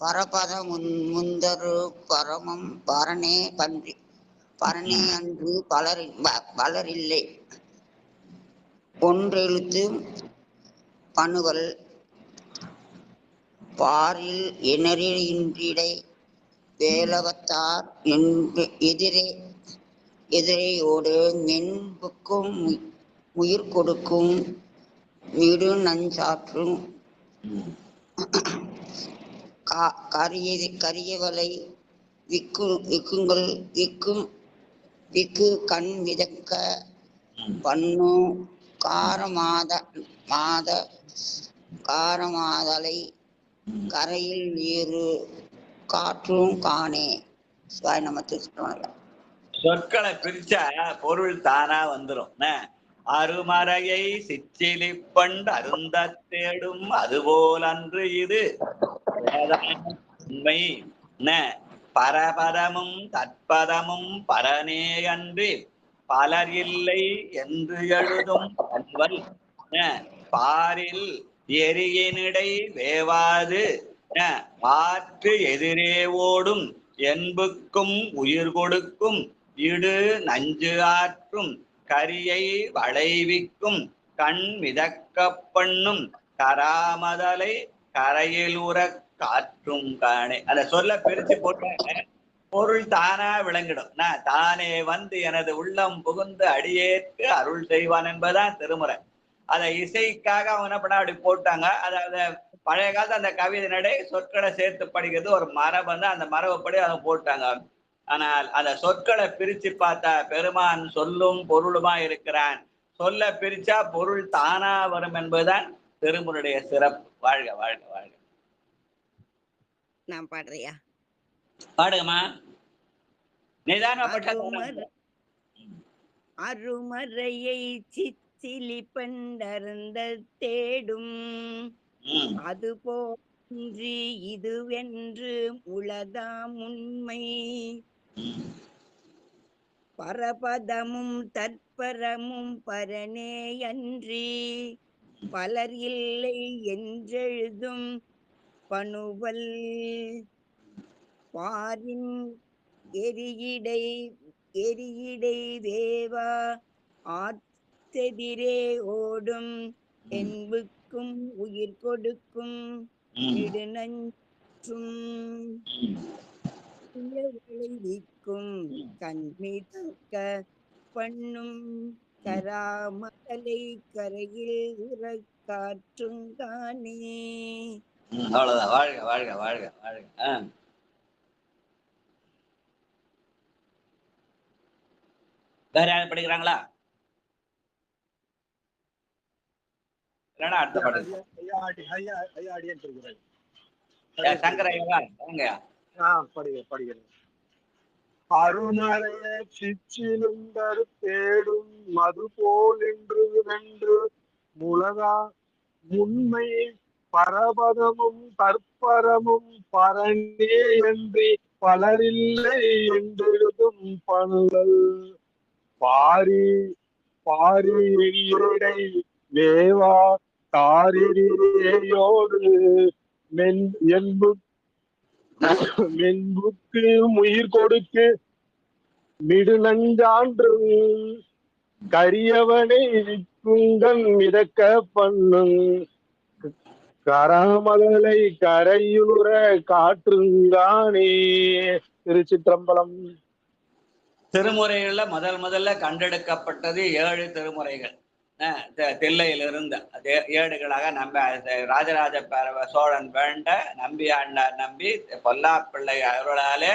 பரபத முந்தரு பரமம் பரனே அன்று பலரில்லை ஒன்றெழுத்து பணுவல் பாரில் எனரின்றி வேலவத்தார் எதிரையோடு மென்புக்கும் உயிர் கொடுக்கும் மிடு நஞ்சாற்றும் கரியவலை விக்கு கண் மிதக்க பண்ணு காரமாதலை கரையில் ஏறு காற்றும் காணே. நம்ம திருச்சிற்றம்பலம். சொற்களை பிரிச்சா பொருள் தானா வந்துரும். அருமறையை சிச்சிலி பண்டு அருந்த தேடும் அதுபோல் அன்று இது உண்மை. பரபதமும் தற்பதமும் பரனே அன்றி பலர் இல்லை என்று எழுதும் பண்பல் பாரில் எரியினிடை வேவாது மாற்று எதிரே ஓடும் என்புக்கும் உயிர் கொடுக்கும் இடு நஞ்சு ஆற்றும் கரியை வளைவிக்கும் கண் மிதக்க பண்ணும் கராமதலை கரையில் உற காற்றும் காணே. அத சொல்ல பிரிச்சு போட்ட பொருள் தானா விளங்கிடும். தானே வந்து எனது உள்ளம் புகுந்து அடியேற்கு அருள் செய்வான் என்பதுதான் திருமுறை. அதை இசைக்காக அவங்க பண்ண அப்படி போட்டாங்க. அதாவது பழைய காலத்து அந்த கவிதை நடை சொற்களை சேர்த்து படிக்கிறது ஒரு மரபு வந்து அந்த மரபுப்படி அதை போட்டாங்க. ஆனால் அந்த சொற்களை பிரிச்சு பார்த்தா பெருமான் சொல்லும் பொருளுமா இருக்கிறான். சொல்ல பிரிச்சா பொருள் தானா வரும் என்பதுதான் திருமுறையுடைய சிறப்பு. வாழ்க வாழ்க வாழ்க. நான் பாடுறியா? பாடுங்கம்மா. அருமறையை சிச்சிலி பண்டருந்த தேடும் அது போன்றி இதுவென்று உளதாம் உண்மை பரபதமும் தற்பரமும் பரனே அன்றி பலர் இல்லை என்றெழுதும் பணுவல் பாரின் எரியிடை வேவா ஆத்தெதிரே ஓடும் என்புக்கும் உயிர் கொடுக்கும் நெடுநஞ்சும் விளைவிக்கும் கண்மிதக்க பண்ணும் கராமலை கரையில் உறக்காற்றுங்கானே. அவ்வளவுதான். வாழ்க வாழ்க வாழ்க வாழ்க. வேற யாரும் படிக்கிறாங்களா? அடுத்த பாட்டு சங்கர் ஐயா படிக்கிறேன். அருணரைய சிச்சிலுண்டர் தேடும் மது போல் என்று வென்று முலகா உண்மை பரபதமும் தற்பரமும் பரனே என்று பலரில்லை என்றெழுதும் பணுதல் பாரி எரியுடை வேவா தாரியோடு மென்புக்கு உயிர் கொடுக்கு மிடுநஞ்சான்று கரியவனை விக்குங்கன் மிதக்க பண்ணும் கராமதலை கரையுற காற்றுங்கானே. திருச்சிற்றம்பலம். திருமுறைகள்ல முதல்ல கண்டெடுக்கப்பட்டது 7 திருமுறைகள். தில்லையிலிருந்து ஏடுகளாக ராஜராஜ சோழன் வேண்ட நம்பி ஆண்டார் நம்பி பொல்லாப்பிள்ளை அருளாலே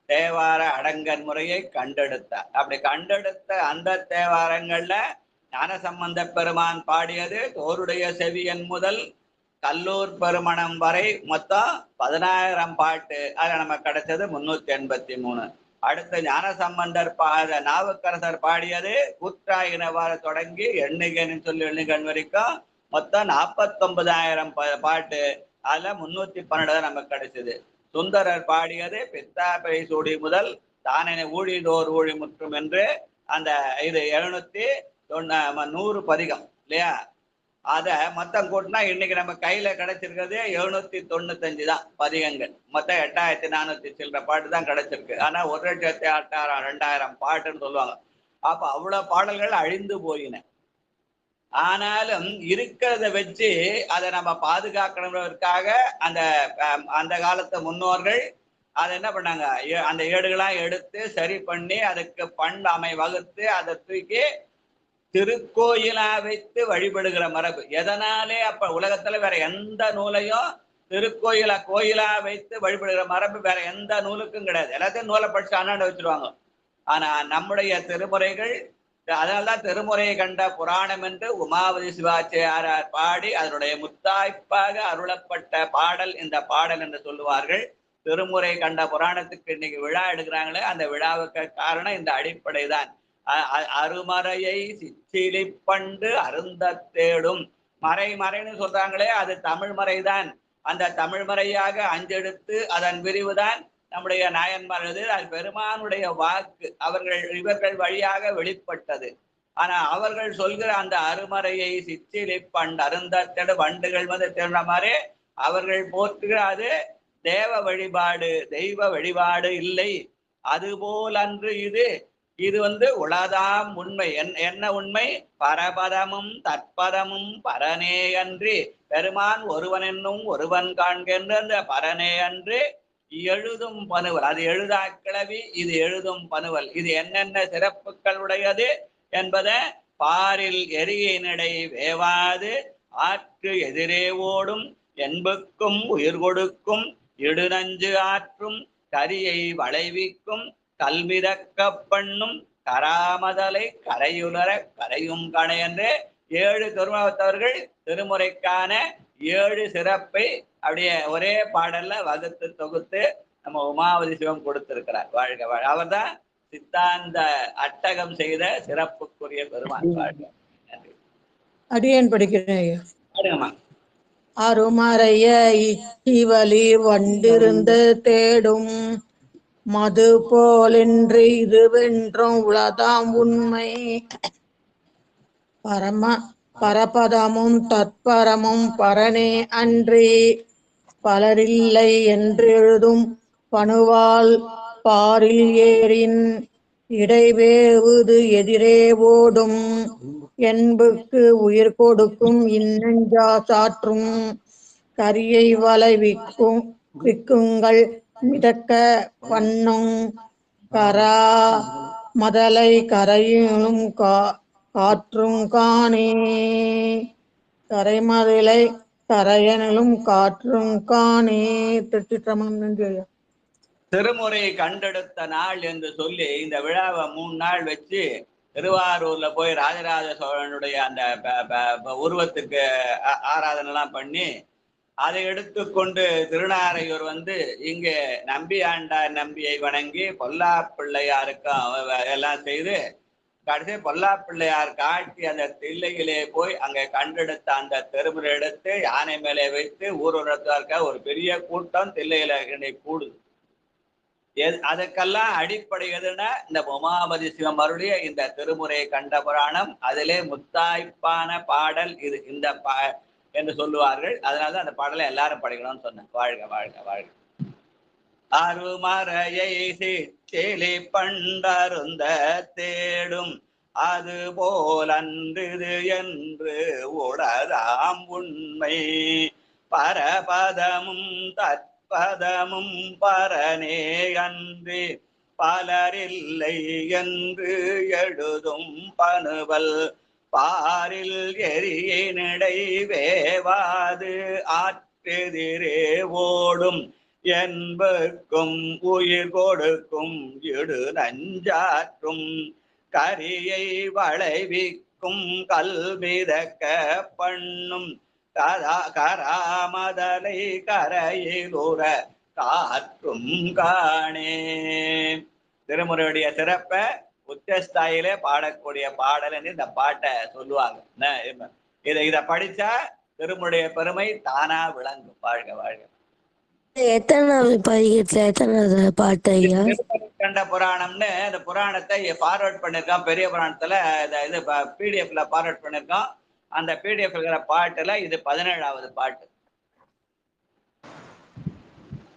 தேவார அடங்கன் முறையை கண்டெடுத்தார். அப்படி கண்டெடுத்த அந்த தேவாரங்கள்ல ஞானசம்பந்த பெருமான் பாடியது தோருடைய செவியன் முதல் கல்லூர் பெருமணம் வரை மொத்தம் 10,000 பாட்டு. அதுல நமக்கு கிடைச்சது 383. அடுத்து ஞானசம்பந்தர் நாவுக்கரசர் பாடியது கூற்றாயினவாறு தொடங்கி எண்ணிகன்னு சொல்லி எண்ணிகன் வரைக்கும் மொத்தம் 49,000 பாட்டு. அதுல 312 நமக்கு கிடைச்சது. சுந்தரர் பாடியது பித்தாபை சூடி முதல் தானே ஊழிதோர் ஊழி முற்றும் என்று அந்த இது 790 பதிகம் இல்லையா? அத மொத்தம் கூட்டினா இன்னைக்கு நம்ம கையில கிடைச்சிருக்கிறது 795 தான் பதிகங்கள். மொத்தம் 8,400 சில்லற பாட்டு தான் கிடைச்சிருக்கு. ஆனா 1,08,000 2,000 பாட்டுன்னு சொல்லுவாங்க. அப்ப அவ்வளவு பாடல்கள் அழிந்து போயின. ஆனாலும் இருக்கிறத வச்சு அதை நம்ம பாதுகாக்கணுன்றதுக்காக அந்த காலத்து முன்னோர்கள் அதை என்ன பண்ணாங்க, அந்த ஏடுகளாம் எடுத்து சரி பண்ணி அதுக்கு பண்பமை வகுத்து அதை தூக்கி திருக்கோயிலா வைத்து வழிபடுகிற மரபு. எதனாலே அப்ப உலகத்துல வேற எந்த நூலையும் கோயிலா வைத்து வழிபடுகிற மரபு வேற எந்த நூலுக்கும் கிடையாது. எல்லாத்தையும் நூலை படிச்சு அண்ணாண்ட வச்சிருவாங்க. ஆனா நம்முடைய திருமுறைகள், அதனால்தான் திருமுறையை கண்ட புராணம் என்று உமாவதி சிவாச்சாரியார் பாடி அதனுடைய முத்தாய்ப்பாக அருளப்பட்ட பாடல் இந்த பாடல் என்று சொல்லுவார்கள். திருமுறை கண்ட புராணத்துக்கு இன்னைக்கு விழா எடுக்கிறாங்களே, அந்த விழாவுக்கு காரணம் இந்த அடிப்படை தான். அருமறையை சிச்சிலிப்பண்டு அருந்த தேடும் மறைன்னு சொல்றாங்களே, அது தமிழ் மறைதான். அந்த தமிழ் மறையாக அஞ்செடுத்து அதன் விரிவுதான் நம்முடைய நாயன்மார். அது பெருமானுடைய வாக்கு, இவர்கள் வழியாக வெளிப்பட்டது. ஆனா அவர்கள் சொல்கிற அந்த அருமறையை சிச்சிலிப்பண்டு அருந்த தேடு வண்டுகள் வந்து தேடுற மாதிரி அவர்கள் போற்றுகிற அது தேவ வழிபாடு, தெய்வ வழிபாடு இல்லை. அதுபோல் அன்று இது உளதாம் உண்மை. என்ன உண்மை? பரபதமும் தற்பதமும் பரனே அன்றி பெருமான் ஒருவன் என்னும் ஒருவன் காண்கின்ற அந்த பரனே அன்று எழுதும் பணுவல். அது எழுதா கிளவி, இது எழுதும் பணுவல். இது என்னென்ன சிறப்புகள் உடையது என்பதை பாரில் எரியினடை வேவாது ஆற்று எதிரே ஓடும் என்புக்கும் உயிர் கொடுக்கும் இடுநஞ்சு ஆற்றும் கரியை வளைவிக்கும் கல்மிதக்க பண்ணும் கராமதலை கரையுலர கரையும் கணை என்று 7 திருமுகத்தவர்கள் திருமுறைக்கான 7 சிறப்பை அப்படியே ஒரே பாடல்ல வகுத்து தொகுத்து நம்ம உமாவதி சிவம் கொடுத்திருக்கிறார். வாழ்க வாழ்க. அவர் தான் சித்தாந்த அட்டகம் செய்த சிறப்புக்குரிய பெருமான். வாழ்க. அடியேன் படிக்கிறேன். பாடுங்கம்மா. அருமறைய இச்சிவலி வண்டிருந்து தேடும் மது போலென்று இதுவென்றும் உளதாம் உண்மை பரபதமும் தற்பரமும் பரனே அன்றி பலரில்லை என்றெழுதும் பணுவால் பாரில் ஏறின் இடைவேவுது எதிரே ஓடும் என்புக்கு உயிர் கொடுக்கும் இன்னெஞ்சா சாற்றும் கரியை வலை விக்குங்கள் மிதக்க பண்ணும் கரா மதலை கரையிலும் காற்றும் காணே கரைமதலை கரையனிலும் காற்றும் காணே. திருச்சிற்றம்பலம். நன்றி ஐயா. திருமுறை கண்டெடுத்த நாள் என்று சொல்லி இந்த விழாவை 3 நாள் வச்சு திருவாரூர்ல போய் ராஜராஜ சோழனுடைய அந்த உருவத்துக்கு ஆராதனை எல்லாம் பண்ணி அதை எடுத்துக்கொண்டு திருநாரையூர் வந்து இங்கே நம்பி ஆண்டார் நம்பியை வணங்கி பொல்லா பிள்ளையாருக்கும் எல்லாம் செய்து கடைசி பொல்லா பிள்ளையார் காட்டி அந்த தில்லையிலே போய் அங்கே கண்டெடுத்த அந்த திருமுறை எடுத்து யானை மேலே வைத்து ஊர்வலத்தார்க்க ஒரு பெரிய கூட்டம் தில்லையில இன்னைக்கு கூடுது. அதுக்கெல்லாம் அடிப்படை எதுன்னா இந்த உமாபதி சிவம் அருளிய இந்த திருமுறை கண்ட புராணம். அதிலே முத்தாய்ப்பான பாடல் இது இந்த என்று சொல்லுவார்கள். அதனாலதான் அந்த பாடலை எல்லாரும் படிக்கணும்னு சொன்னேன். வாழ்க வாழ்க வாழ்க. அருமறையை சிச்செலி பண்டருந்த தேடும் அது போல் அன்றுது என்று உளதாம் உண்மை பரபதமும் தற்பதமும் பரனே அன்றி பலரில்லை என்று எழுதும் பணுவல் பாரில் எரியினிடை வேவாது ஆற்றெதிரே ஓடும் என்புக்கும் உயிர் கொடுக்கும் இடு நஞ்சாற்றும் கரியை வளைவிக்கும் கல்மிதக்க பண்ணும் கராமதலை கரையிலுற காற்றும் காணே. திருமுறையுடைய சிறப்பை உச்சஸ்தாயிலே பாடக்கூடிய பாடல் என்று இந்த பாட்டை சொல்லுவாங்க. இதை படிச்சா திருமுறைய பெருமை தானா விளங்கும். வாழ்க வாழ்க. கண்ட புராணம்னு இந்த புராணத்தை ஃபார்வர்ட் பண்ணிருக்கான். பெரிய புராணத்துல இது பிடிஎஃப்ல ஃபார்வர்ட் பண்ணிருக்கான். அந்த பிடிஎஃப் இருக்கிற பாட்டுல இது 17வது பாட்டு.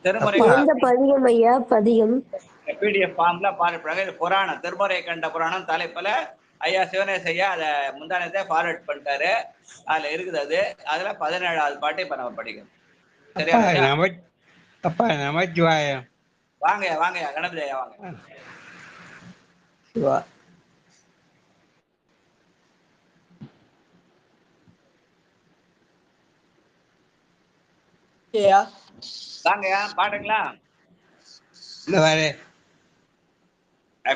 திருமுறை பிடிஎஃப் ஃபார்ம்ல ஃபார்வர்ட். இது புராணம் திருமுறை கண்ட புராணம் தலைப்புல ஐயா சிவனேசையா அதை முந்தானத்தை ஃபார்வர்ட் பண்ணிட்டாரு. அதுல இருக்குது. அதுல 17வது பாட்டு இப்ப நம்ம படிக்கணும். சரியா? நமச்சிவாயம். வாங்கயா வாங்கயா கணபதி ஐயா வாங்க. வாங்கயா பாடுங்களா?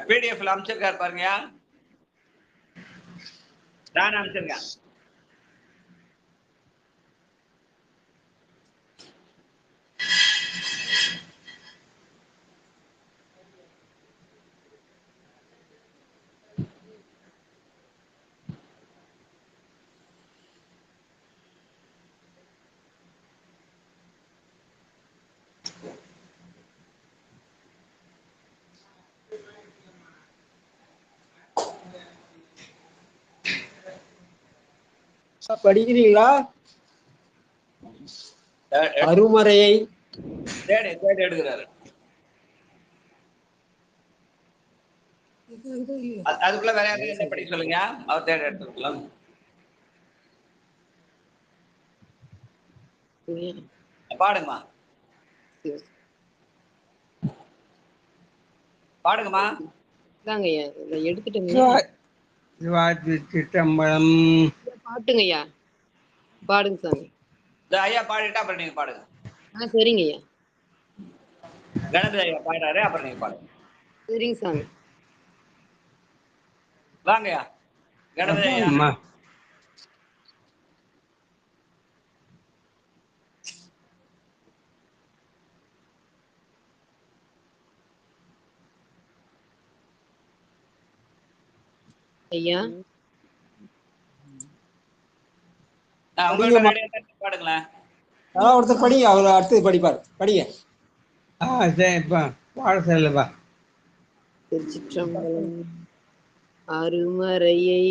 பிடிஎஃப்ல அமைச்சிருக்காரு பாருங்கயா. நான் அமைச்சிருக்கேன். படிக்கிறீங்களா? அருமறையை தேடி எடுக்கிறாரு. அதுக்குள்ள வேற யாரும் படிக்க சொல்லுங்க. அவர் தேடி எடுத்துக்கலாம். பாடுங்கம்மா பாடுங்கம்மா. சிற்றம்பலம் பாட்டுங்கய்யா. பாடுங்க சாமி. ஐயா பாடிட்டா அப்புறம் நீங்க பாடுங்க. சரிங்க ஐயா. கணபதி ஐயா பாடுறாரு, அப்புறம் நீங்க பாடுங்க. சரிங்க சாமி. வாங்கய்யா கணபதி ஐயா. ஐயா பாடுங்களேன். ஒருத்தர் படிங்க, அவர் அடுத்தது படிப்பார். படிங்க. பாட சொல்லுப்பா. திருச்சிற்றம்பலம். அருமறையை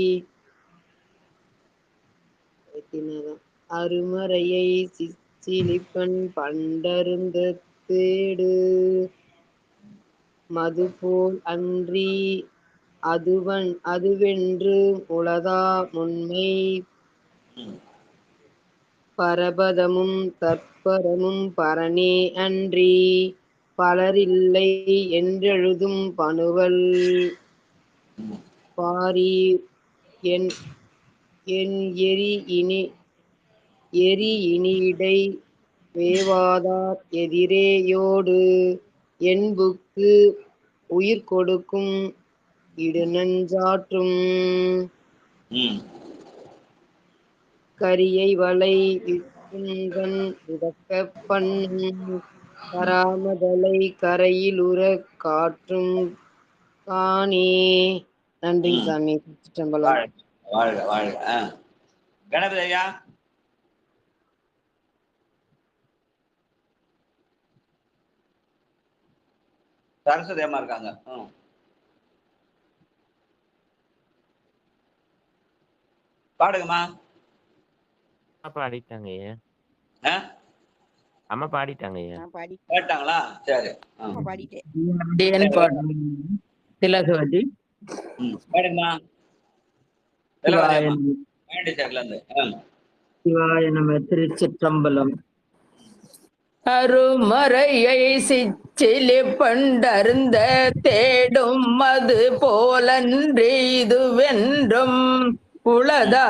அருமறையை சிலிப்பன் பண்டருந்த தேடு மதுபோல் அன்றி அதுவென்று உளதா முன்மை பரபதமும் தற்பரமும் பரனே அன்றி பலரில்லை என்றெழுதும் பணுவல் பாரி என் எரி இனிடை வேவாதார் எதிரேயோடு என்புக்கு உயிர் கொடுக்கும் இடுநஞ்சாற்றும் கரியை வளை விக்குங்கண் மிதக்க பண்ணும் கராமதலை கரையில் உற காற்றும் காணே. நன்றிங்க சாமி. சிற்றம்பலம். வாழ்க வாழ்க. கணபதி ஐயா. சரஸ்வதி அம்மா இருக்காங்க. பாடுங்கம்மா. பாடிட்டாங்க ஐயா. அம்மா பாடிட்டாங்க ஐயா. பாடிட்டாங்களா? சரி. திலகவதி பாடுங்கம்மா. சிவாய நம. திருச்சிற்றம்பலம். அருமறையை சிச்சிலி பண்டருந்த தேடும் மது போலன்றி இதுவென்றும் உளதா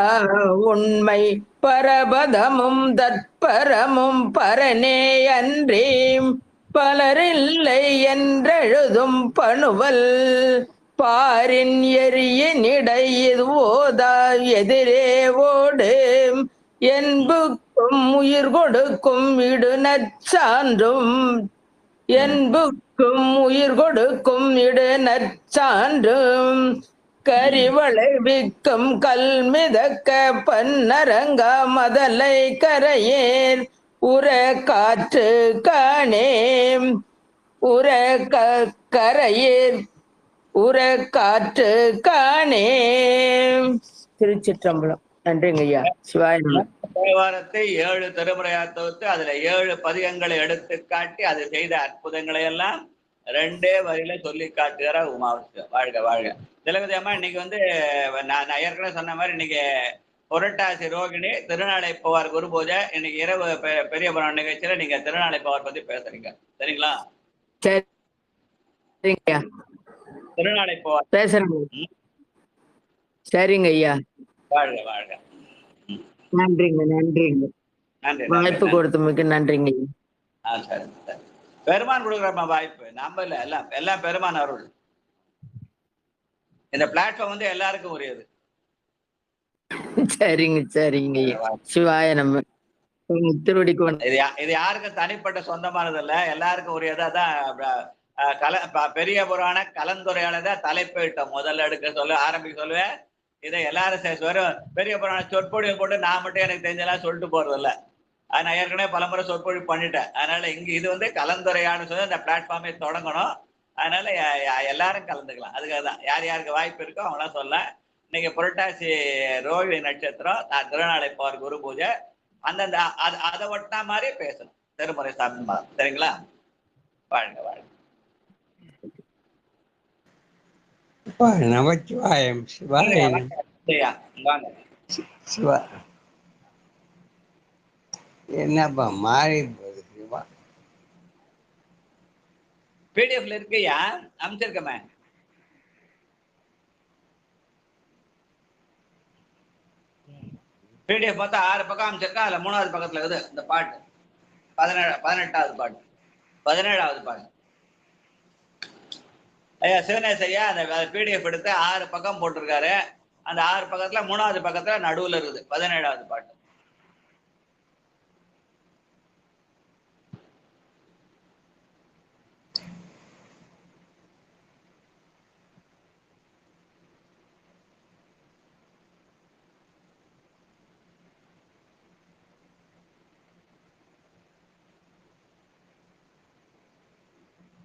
உண்மை பரபதமும் தற்பரமும் பரனே அன்றி பலரில்லை என்றெழுதும் பணுவல் பாரின் எரியினிடை ஓதா எதிரே ஓடு என்புக்கும் உயிர் கொடுக்கும் இடுநற்சான்றும் என்புக்கும் உயிர் கொடுக்கும் இடுநற்சான்றும் கரிவளைவிக்கும் கல்மிதக்க பன்னரங்க மதலை கரையேர் உர காற்று காணே உர கரையேர் உர காற்று காணே. திருச்சிற்றம்பலம். நன்றிங்க ஐயா. சிவாய தேவாரத்தை 7 திருமுறையா தொகுத்து அதுல 7 பதிகங்களை எடுத்து காட்டி அது செய்த அற்புதங்களை எல்லாம் 2 வரியில சொல்லி காட்டுகிற உமாவிஷ்ணு. வாழ்க வாழ்க. திலகவதி அம்மா, இன்னைக்கு வந்து நான் ஏற்கனவே சொன்ன மாதிரி இன்னைக்கு புரட்டாசி ரோகிணி திருநாளை போவார் குரு பூஜை. இன்னைக்கு இரவு பெரிய புராண நிகழ்ச்சியில நீங்க திருநாளை போவார் பத்தி பேசுறீங்க, சரிங்களா? திருநாளை போவார் பேசுறேங்க. சரிங்க ஐயா. வாழ்க வாழ்க. நன்றிங்க நன்றிங்க. வாய்ப்பு கொடுத்தமைக்கு நன்றிங்க. சரி. பெருமான் கொடுக்குறப்ப வாய்ப்பு நம்ம இல்ல, எல்லாம் பெருமான் அருள். இந்த பிளாட்ஃபார்ம் வந்து எல்லாருக்கும் உரியது. சரிங்க சரிங்க. சிவாய நம்ம. இது யாருக்கும் தனிப்பட்ட சொந்தமானது இல்ல, எல்லாருக்கும் உரியதா தான். பெரிய புராண கலந்துரையாளதான் தலைப்பிட்டோம். முதல்ல எடுக்க ஆரம்பிக்க சொல்லுவேன். இதை எல்லாரும் வெறும் பெரிய புராண சொற்பொழிவு போட்டு நான் மட்டும் எனக்கு தெரிஞ்செல்லாம் சொல்லிட்டு போறது இல்லை. நான் ஏற்கனவே பலமுறை சொற்பொழிவு பண்ணிட்டேன். அதனால இங்க இது வந்து கலந்துரையான்னு சொல்லி இந்த பிளாட்ஃபார்மே தொடங்கணும். அதனால எல்லாரும் கலந்துக்கலாம். அதுக்காக தான் யார் யாருக்கு வாய்ப்பு இருக்கோ அவங்களாம் சொல்ல. இன்னைக்கு புரட்டாசி ரோஹிணி நட்சத்திரம், நான் திருநாளை போவார் குரு பூஜை. அந்தந்த அதை ஒட்டினா மாதிரி பேசணும் திருமுறை சாமி. சரிங்களா? வாழ்க வாழ்க. நமச்சிவாயம். சிவாயம். சிவா என்னப்பா மாறி போகுது. சிவா பிடிஎஃப்ல இருக்கையா? அமைச்சிருக்கமே. பிடிஎஃப் பார்த்தா 6 பக்கம் அமைச்சிருக்கா. அதுல 3வது பக்கத்துல இருக்குது இந்த பாட்டு. 18வது பாட்டு. 17வது பாட்டு. ஐயா சிவனேஷ் ஐயா அந்த பிடிஎஃப் எடுத்து 6 பக்கம் போட்டிருக்காரு. அந்த 6 பக்கத்துல 3வது பக்கத்துல நடுவுல இருக்குது 17வது பாட்டு.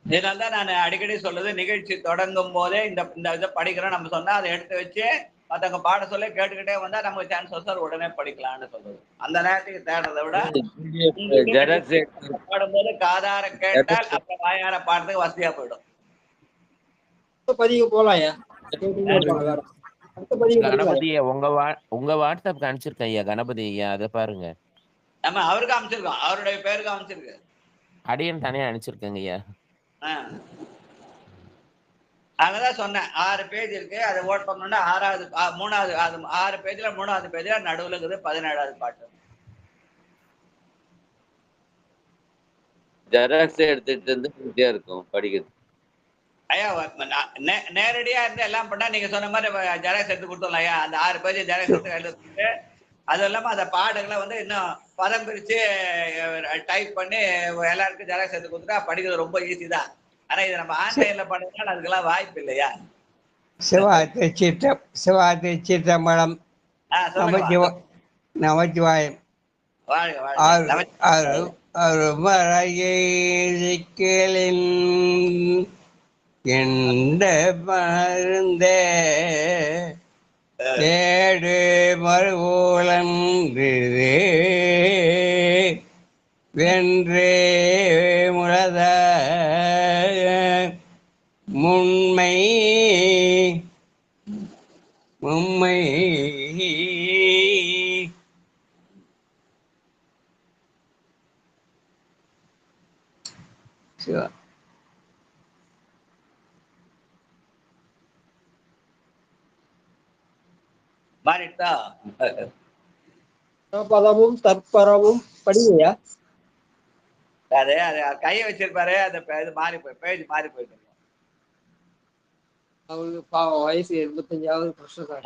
இதனால்தான் நான் அடிக்கடி சொல்றது, நிகழ்ச்சி தொடங்கும் போதே இந்த இதை படிக்கிறோம் நம்ம சொன்னா அதை எடுத்து வச்சு மற்றவங்க பாட சொல்ல கேட்டுக்கிட்டே வந்தா நமக்கு சான்ஸ் வரும் உடனே படிக்கலாம்னு சொல்றது. அந்த நேரத்துக்கு தேடுறதை விட பாடும்போது காதார கேட்டால் அப்புறம் வாயார பாடுறதுக்கு வசதியா போயிடும். பதிவு போலாம்யா. கணபதியை உங்க வாட்ஸ்அப்க்கு அனுப்பிச்சிருக்கேன் ஐயா. கணபதி ஐயா அதை பாருங்க. நம்ம அவருக்கு அமைச்சிருக்கோம், அவருடைய பேருக்கு அமைச்சிருக்கு. அடியன் தனியா அனுப்பிச்சிருக்கேங்க ஐயா. அதனாலதான் சொன்னேன் 6 பேஜ் இருக்கு. அதை ஓட் பண்ணோம்னா 3வது 6 பேஜ்ல 3வது பேஜ்ல நடுவுல இருக்குது 17வது பாட்டு. ஜெராக்ஸ் எடுத்துட்டு வந்து ஈஸியா இருக்கும் படிக்கிறது. ஐயா நேரடியா இருந்து எல்லாம் பண்ணா நீங்க சொன்ன மாதிரி ஜெராக்ஸ் எடுத்து கொடுத்துடலாம் ஐயா. அந்த 6 பேஜ் ஜெராக்ஸ் எடுத்து எழுதிட்டு அது இல்லாம அந்த பாடங்களை வந்து இன்னும் பதம் பிரிச்சு டைப் பண்ணி எல்லாருக்கும் ஜெராக்ஸ் எடுத்து கொடுத்துட்டா படிக்கிறது ரொம்ப ஈஸி தான். ஆனா இது நம்ம ஆன்லைன்ல பண்ணதுனால அதுக்கெல்லாம் வாய்ப்பு இல்லையா. சிவாதி சிற்றம்பலம் நமச்சிவாயம் அருமறையின் எந்த மருந்தே ஏடு மறுகூலன்றே வென்றே முழத முன்மை மும்மை மாறிட்டா பதமும் தற்பரமும் படிங்கயா. அது கையை வச்சிருப்பாரு. அந்த இது மாறி பேஜ் மாறி போயிட்டு அவருக்கு பாவம் வயசு 85வது வருஷம்.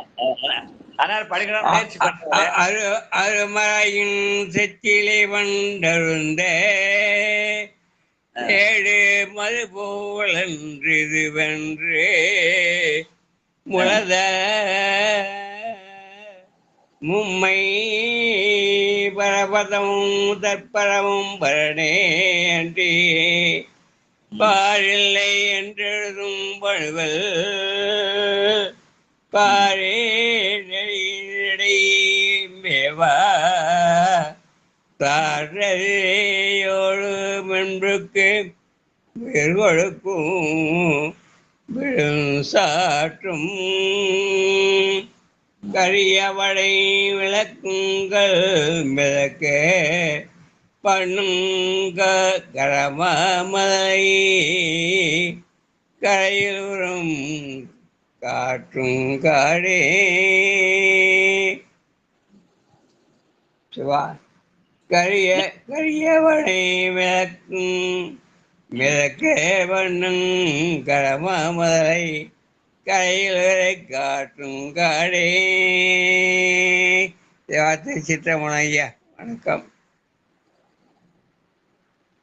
அதனால படிக்கணும் முயற்சி பண்றாரு. அருமறையின் செச்சிலை வண்டருந்த ஏழு மது போலன்று வென்று முழத மும்மை பரபதமும் தற்பரமும் பரணே அன்றி பாரில்லை என்றெழுதும் பழுவல் பாரேவா தாரையோடு மென்புக்கு வேர்கொழுக்கும் விழும் சாற்றும் கரியவடை விளக்குங்கள் மிதக்க பண்ணுங்க கரமலை கரையுறும் காற்றும் காடே சிவா கரியவடை விளக்கும் மிதக்க பண்ணும் கரமலை கையிலுரை காற்றும் காடே. தேவாத்திரி சித்திரமணம் ஐயா வணக்கம்.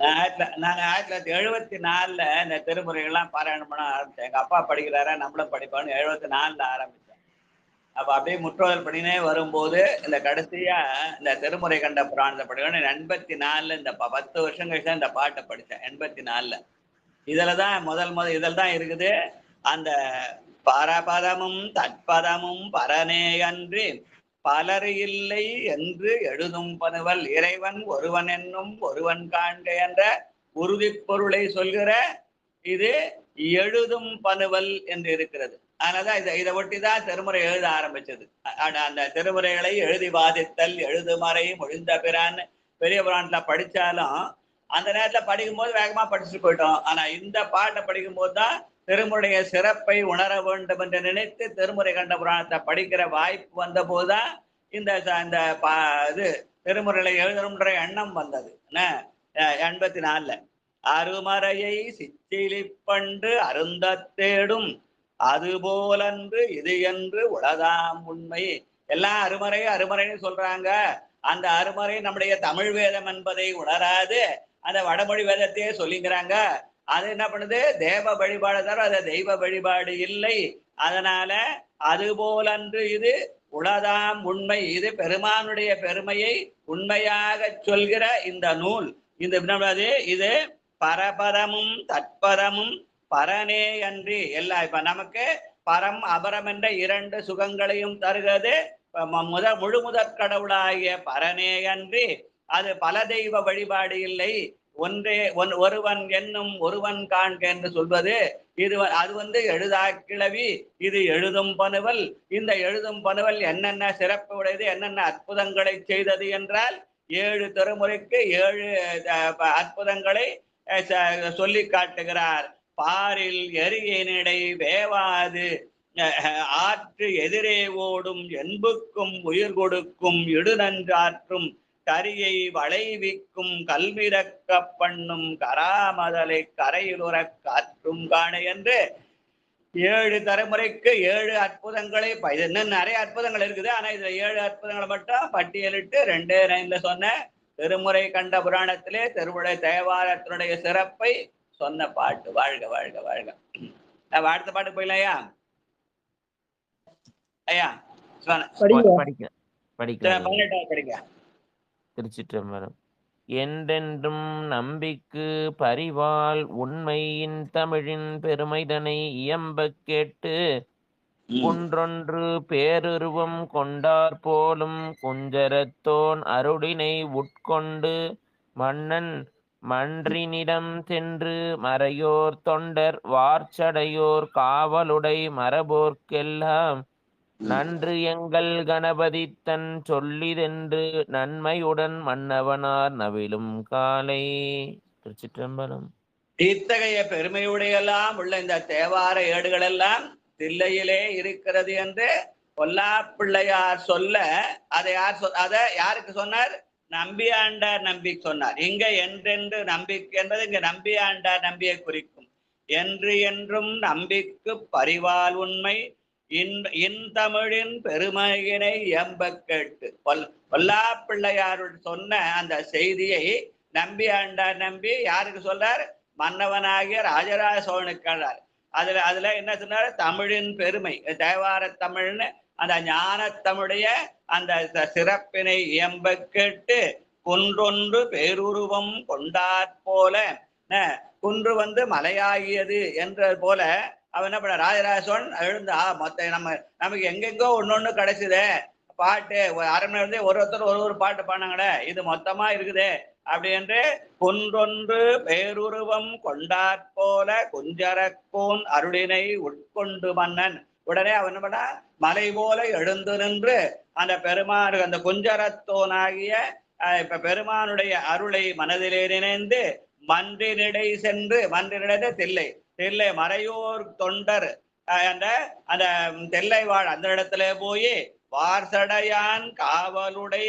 நான் 1974 இந்த திருமுறைகள்லாம் பாராயணம் பண்ண ஆரம்பிச்சேன். எங்க அப்பா படிக்கிறாரா நம்மளும் படிப்பான்னு 74 ஆரம்பிச்சேன். அப்ப அப்படியே முற்றோதல் பண்ணினே வரும்போது இந்த கடைசியா இந்த திருமுறை கண்ட புராணத்தை படிக்கணும் 84 இந்த 10 வருஷம் கழிச்சு இந்த பாட்டை படித்தேன். 84 இதுலதான் முதல் இதில் தான் இருக்குது அந்த பரபதமும் தற்பதமும் பரனே அன்றி பலர் இல்லை என்று எழுதும் பனுவல் இறைவன் ஒருவன் என்னும் ஒருவன் காண்க என்ற உறுதி பொருளை சொல்கிற இது எழுதும் பனுவல் என்று இருக்கிறது. அதனாலதான் இதை ஒட்டிதான் திருமுறை எழுத ஆரம்பிச்சது. அந்த திருமுறைகளை எழுதி வாதித்தல் எழுதுமறை மொழிந்த பிறான்னு பெரிய புராணத்துல படிச்சாலும் அந்த நேரத்துல படிக்கும்போது வேகமா படிச்சுட்டு போயிட்டோம். ஆனா இந்த பாட்டை படிக்கும் போதுதான் திருமுறைய சிறப்பை உணர வேண்டும் என்று நினைத்து திருமுறை கண்ட புராணத்தை படிக்கிற வாய்ப்பு வந்த போதுதான் இந்த இது திருமுறைகளை எழுதணும்ன்ற எண்ணம் வந்தது. 84 அருமறையை சிச்சிலிப்பண்டு அருந்த தேடும் அது போலன்று இது என்று உலதாம் உண்மை. எல்லாம் அருமறைன்னு சொல்றாங்க. அந்த அருமறை நம்முடைய தமிழ் வேதம் என்பதை உணராது அந்த வடமொழி வேதத்தையே சொல்லிங்கிறாங்க. அது என்ன பண்ணுது, தேவ வழிபாடு தவிர அது தெய்வ வழிபாடு இல்லை. அதனால அது போலன்று இது உலதாம் உண்மை. இது பெருமானுடைய பெருமையை உண்மையாக சொல்கிற இந்த நூல். இது பரபரமும் தற்பரமும் பரனே அன்றி எல்லாம். இப்ப நமக்கு பரம் அபரம் என்ற 2 சுகங்களையும் தருகிறது முழு முதற் கடவுளாகிய பரனே அன்றி அது பல தெய்வ வழிபாடு இல்லை. ஒருவன் என்னும் ஒருவன் காண்க என்று சொல்வது அது எழுதா கிளவி, இது எழுதும் பனுவல். இந்த எழுதும் பனுவல் என்னென்ன சிறப்பு உடையது, என்னென்ன அற்புதங்களை செய்தது என்றால் 7 திருமுறைக்கு 7 அற்புதங்களை சொல்லி காட்டுகிறார். பாரில் எரியினிடை வேவாது ஆற்று எதிரே ஓடும் என்புக்கும் உயிர் கொடுக்கும் இடுநன்றாற்றும் கரியை வளைவிக்கும் கல்விரக்க பண்ணும் கராமதலை கரையுற காற்றும் காண என்று 7 தலைமுறைக்கு 7 அற்புதங்களை இன்னும் நிறைய அற்புதங்கள் இருக்குது. ஆனா இதுல 7 அற்புதங்களை மட்டும் பட்டியலிட்டு 2 லைன்ல சொன்ன திருமுறை கண்ட புராணத்திலே திருமுறை தேவாரத்தினுடைய சிறப்பை சொன்ன பாட்டு. வாழ்க வாழ்க வாழ்க. அடுத்த பாட்டு போயிடலையா ஐயா? படிக்க திருச்சிற்றம்பலம். என்றென்றும் நம்பிக்கு பரிவால் உண்மையின் தமிழின் பெருமைதனை இயம்பக் கேட்டு குன்றொன்று பேருருவம் கொண்டார் போலும் குஞ்சரத்தோன் அருளினை உட்கொண்டு மன்னன் மன்றினிடம் சென்று மறையோர் தொண்டர் வார்ச்சடையோர் காவலுடை மரபோர்க்கெல்லாம் நன்று எங்கள் கணபதி தன் சொல்லிதென்று நன்மையுடன் மன்னவனார் நவிலும் காலை. திருச்சிற்றம்பலம். இத்தகைய பெருமையுடையெல்லாம் உள்ள இந்த தேவார ஏடுகள் எல்லாம் தில்லையிலே இருக்கிறது என்று பொல்லாப்பிள்ளையார் சொல்ல அதை யாருக்கு சொன்னார்? நம்பியாண்டார் நம்பிக்கு சொன்னார். இங்க என்றென்று நம்பிக்கை என்பது இங்க நம்பியாண்டார் நம்பியை குறிக்கும். என்று என்றும் நம்பிக்கு பரிவால் உண்மை இன்தமிழின் பெருமையினை எம்ப கேட்டு பொல்லாப்பிள்ளையார் சொன்ன அந்த செய்தியை நம்பியாண்டார் நம்பி யாருக்கு சொல்றார்? மன்னவனாகிய ராஜராஜ சோழனுக்கு. அதுல என்ன சொன்னார்? தமிழின் பெருமை, தேவார தமிழ்னு அந்த ஞானத்தமிடைய அந்த சிறப்பினை இயம்ப கேட்டு குன்றொன்று பேருருவம் கொண்டாற் போல குன்று மலையாகியது என்ற போல அவன் என்ன பண்ண ராஜராஜ சோழன் எழுந்தா மொத்த நமக்கு எங்கெங்கோ ஒன்னொன்னு கிடைச்சதே பாட்டு, அரை மணி நேரத்தே ஒருத்தர் ஒரு பாட்டு பாடினாங்களே, இது மொத்தமா இருக்குதே அப்படி என்று குன்றொன்று பேருருவம் கொண்டாற் போல குஞ்சரக்கோன் அருளினை உட்கொண்டு மன்னன். உடனே அவன் என்ன பண்ணா மலை போல எழுந்து நின்று அந்த பெருமான் அந்த குஞ்சரத்தோனாகிய பெருமானுடைய அருளை மனதிலே நினைந்து மன்றினிடை சென்று, மன்றினிடை தில்லை மறையோர் தொண்டர் அந்த தெல்லை வாழ் அந்த இடத்துல போய் வார்சடையான் காவலுடை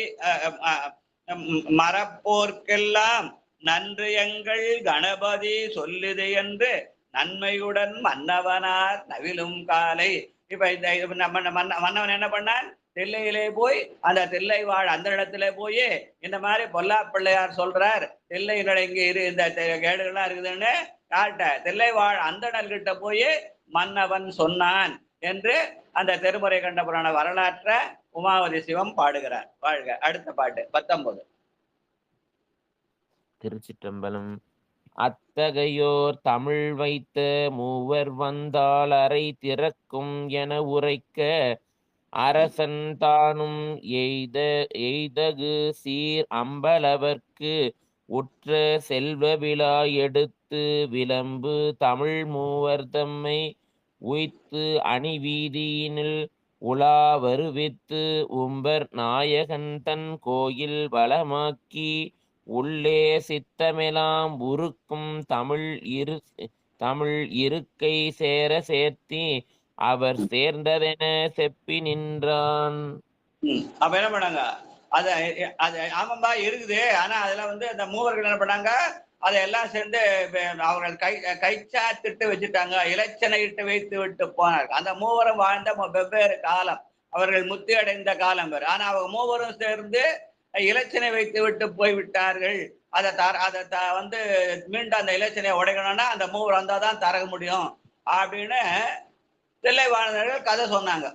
மரப்போர்க்கெல்லாம் நன்று எங்கள் கணபதி சொல்லுது என்று நன்மையுடன் மன்னவனார் நவிலும் காலை. இப்ப இந்த மன்னவன் என்ன பண்ணான்? தில்லையிலே போய் அந்த தில்லை வாழ் அந்த இடத்துல போய் இந்த மாதிரி பொல்லாப்பிள்ளையார் சொல்றார், தில்லையினுடைய இங்க இந்த கேடுகள்லாம் இருக்குதுன்னு காட்ட தில்லை வாழ் அந்தணர் கிட்ட போய் மன்னவன் சொன்னான் என்று அந்த திருமுறை கண்ட புராண வரலாற்ற உமாவதி சிவம் பாடுகிறார். வாழ்க. அடுத்த பாட்டு 19. திருச்சிற்றம்பலம். அத்தகையோர் தமிழ் வைத்த மூவர் வந்தால் அறை திறக்கும் என உரைக்க அரசன் தானும் எய்தகு சீர் அம்பலவர்க்கு உற்ற செல்வ விழா எடுத்து விளம்பு தமிழ் மூவர் தம்மை உய்த்து அணிவீதியினில் உலா வருவித்து உம்பர் நாயகன் தன் கோயில் வளமாக்கி உள்ளே சித்தமெலாம் உருக்கும் தமிழ் இருக்கை சேர சேர்த்தி அவர் சேர்ந்ததென செப்பி நின்றான். அப்ப என்ன பண்ணாங்க? அது ஆமாம்பா இருக்குது. ஆனா அதுல அந்த மூவர்கள் என்ன பண்ணாங்க? அதையெல்லாம் சேர்ந்து அவர்கள் கைச்சாத்திட்டு வச்சுட்டாங்க, இலச்சனையிட்டு வைத்து விட்டு போனார்கள். அந்த மூவரும் வாழ்ந்த வெவ்வேறு காலம், அவர்கள் முத்தி அடைந்த காலம் வேறு. ஆனா அவங்க மூவரும் சேர்ந்து இலச்சனை வைத்து விட்டு போய்விட்டார்கள். அதை மீண்டும் அந்த இலச்சனையை உடைக்கணும்னா அந்த மூவர் வந்தாதான் தர முடியும் அப்படின்னு தில்லை வாழ்ந்தவர்கள் கதை சொன்னாங்க.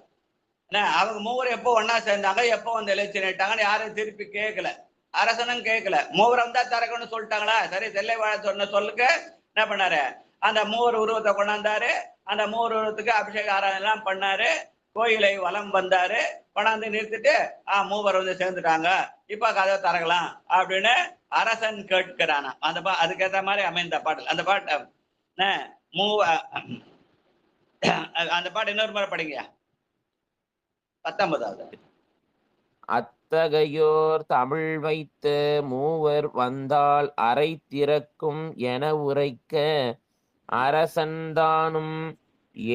அவங்க மூவர் எப்போ ஒன்னா சேர்ந்தாங்க, எப்போ இலச்சனை இட்டாங்கன்னு யாரும் திருப்பி கேட்கல, அரசனும் கேட்கல. மூவரம் தான் திறக்கணும்னு சொல்லிட்டாங்களா? சரி, தில்லை வாழ சொன்ன சொல்லுக்கு என்ன பண்ணாரு? அந்த மூவர் உருவத்தை கொண்டாந்தாரு. அந்த மூவருக்கு அபிஷேக ஆராதனை எல்லாம் பண்ணாரு, கோயிலை வலம் வந்தாரு, கொண்டாந்து நிறுத்திட்டு மூவர் வந்து சேர்ந்துட்டாங்க, இப்ப கதை தரலாம் அப்படின்னு அரசன் கேட்கிறானா. அதுக்கேற்ற மாதிரி அமைந்த பாடல் அந்த பாட்டு. அந்த பாட்டு இன்னொரு முறை படிங்க. 19வது. அத்தகையோர் தமிழ் வைத்த மூவர் வந்தால் அறை திறக்கும் என உரைக்க அரசன்தானும்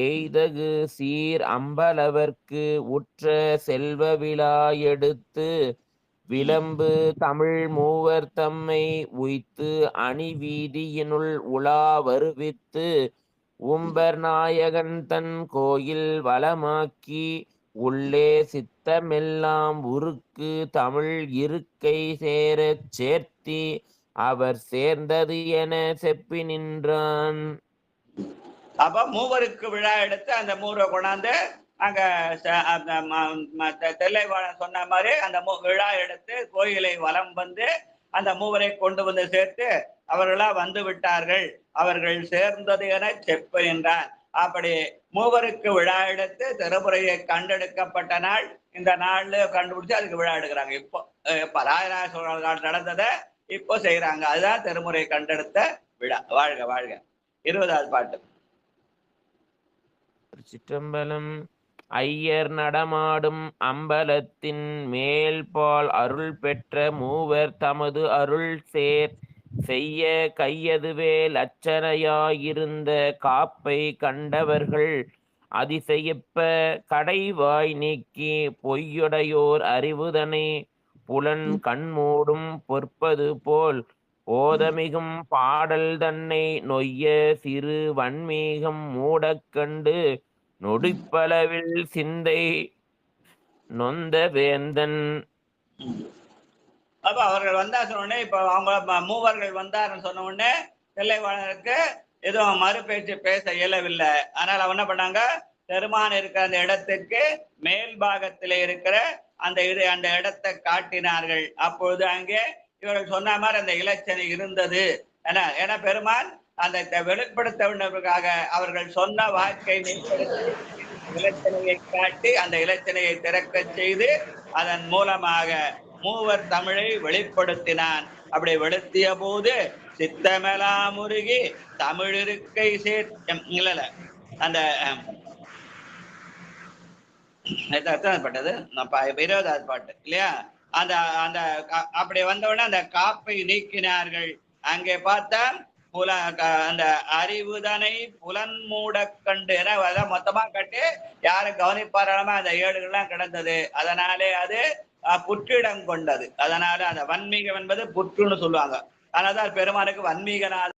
எய்தகு சீர் அம்பலவர்க்கு உற்ற செல்வ விழா எடுத்து விளம்பு தமிழ் மூவர் தம்மை உய்த்து அணி வீதியினுள் உலா வருவித்து உம்பர் நாயகன் தன் கோயில் வளமாக்கி உள்ளே சித்தமெல்லாம் உருக்கு தமிழ் இருக்கை சேரச் சேர்த்தி அவர் சேர்ந்தது என செப்பி நின்றான். அப்ப மூவருக்கு விழா எடுத்து அந்த மூவரை கொண்டாந்து அங்க தெல்லைவாழன் சொன்ன மாதிரி அந்த விழா எடுத்து கோயிலை வலம் வந்து அந்த மூவரை கொண்டு வந்து சேர்த்து அவர்களா வந்து விட்டார்கள், அவர்கள் சேர்ந்தது என செப்ப என்றார். அப்படி மூவருக்கு விழா எடுத்து திருமுறையை கண்டெடுக்கப்பட்ட நாள் இந்த நாள்ல கண்டுபிடிச்சு அதுக்கு விழா எடுக்கிறாங்க. இப்போ ராஜராஜ சோழன் நடந்ததை இப்போ செய்யறாங்க. அதுதான் திருமுறை கண்டெடுத்த விழா. வாழ்க வாழ்க. 20வது பாட்டு. சிற்றம்பலம். ஐயர் நடமாடும் அம்பலத்தின் மேல்பால் அருள் பெற்ற மூவர் தமது அருள் சேர் செய்ய கையதுவே லட்சணையாயிருந்த காப்பை கண்டவர்கள் அதிசயிப்ப கடைவாய் நீக்கி பொய்யுடையோர் அறிவுதனை புலன் கண்மூடும் பொற்பது போல் ஓதமிகும் பாடல் தன்னை நொய்ய சிறு வன்மீகம் மூடக்கண்டு நொடிப்பளவில் சிந்தை நொந்த வேந்தன். அப்ப அவர்கள் வந்தா சொன்ன உடனே, இப்ப அவங்க மூவர்கள் வந்தாருன்னு சொன்ன உடனே தில்லைவாழனுக்கு எதுவும் மறு பேச்சு பேச இயலவில்லை. ஆனால் அவன் என்ன பண்ணாங்க, பெருமான் இருக்கிற அந்த இடத்துக்கு மேல் பாகத்திலே இருக்கிற அந்த இடத்தை காட்டினார்கள். அப்பொழுது அங்கே இவர்கள் சொன்ன மாதிரி அந்த இலச்சனை இருந்தது. ஏன்னா பெருமான் அந்த வெளிப்படுத்த வேண்டுவதற்காக அவர்கள் சொன்ன வாக்கை இலச்சனையை காட்டி அந்த இலச்சனையை திறக்க செய்து அதன் மூலமாக மூவர் தமிழை வெளிப்படுத்தினான். அப்படி வெளித்திய போது சித்தமெலாம் முருகி தமிழ் இருக்கை இல்ல அந்த பாட்டது 20வது பாட்டு இல்லையா. அந்த அந்த அப்படி வந்தவுடனே அந்த காப்பை நீக்கினார்கள். அங்கே பார்த்தா அந்த அறிவுதனை புலன் மூட கண்டு என மொத்தமா கட்டி யாரும் கவனிப்பாராம அந்த ஏடுகள்லாம் கிடந்தது. அதனாலே அது புற்றிடம் கொண்டது. அதனால அந்த வன்மீகம் என்பது புற்றுன்னு சொல்லுவாங்க. அதனால்தான் பெருமானுக்கு வன்மீகநாத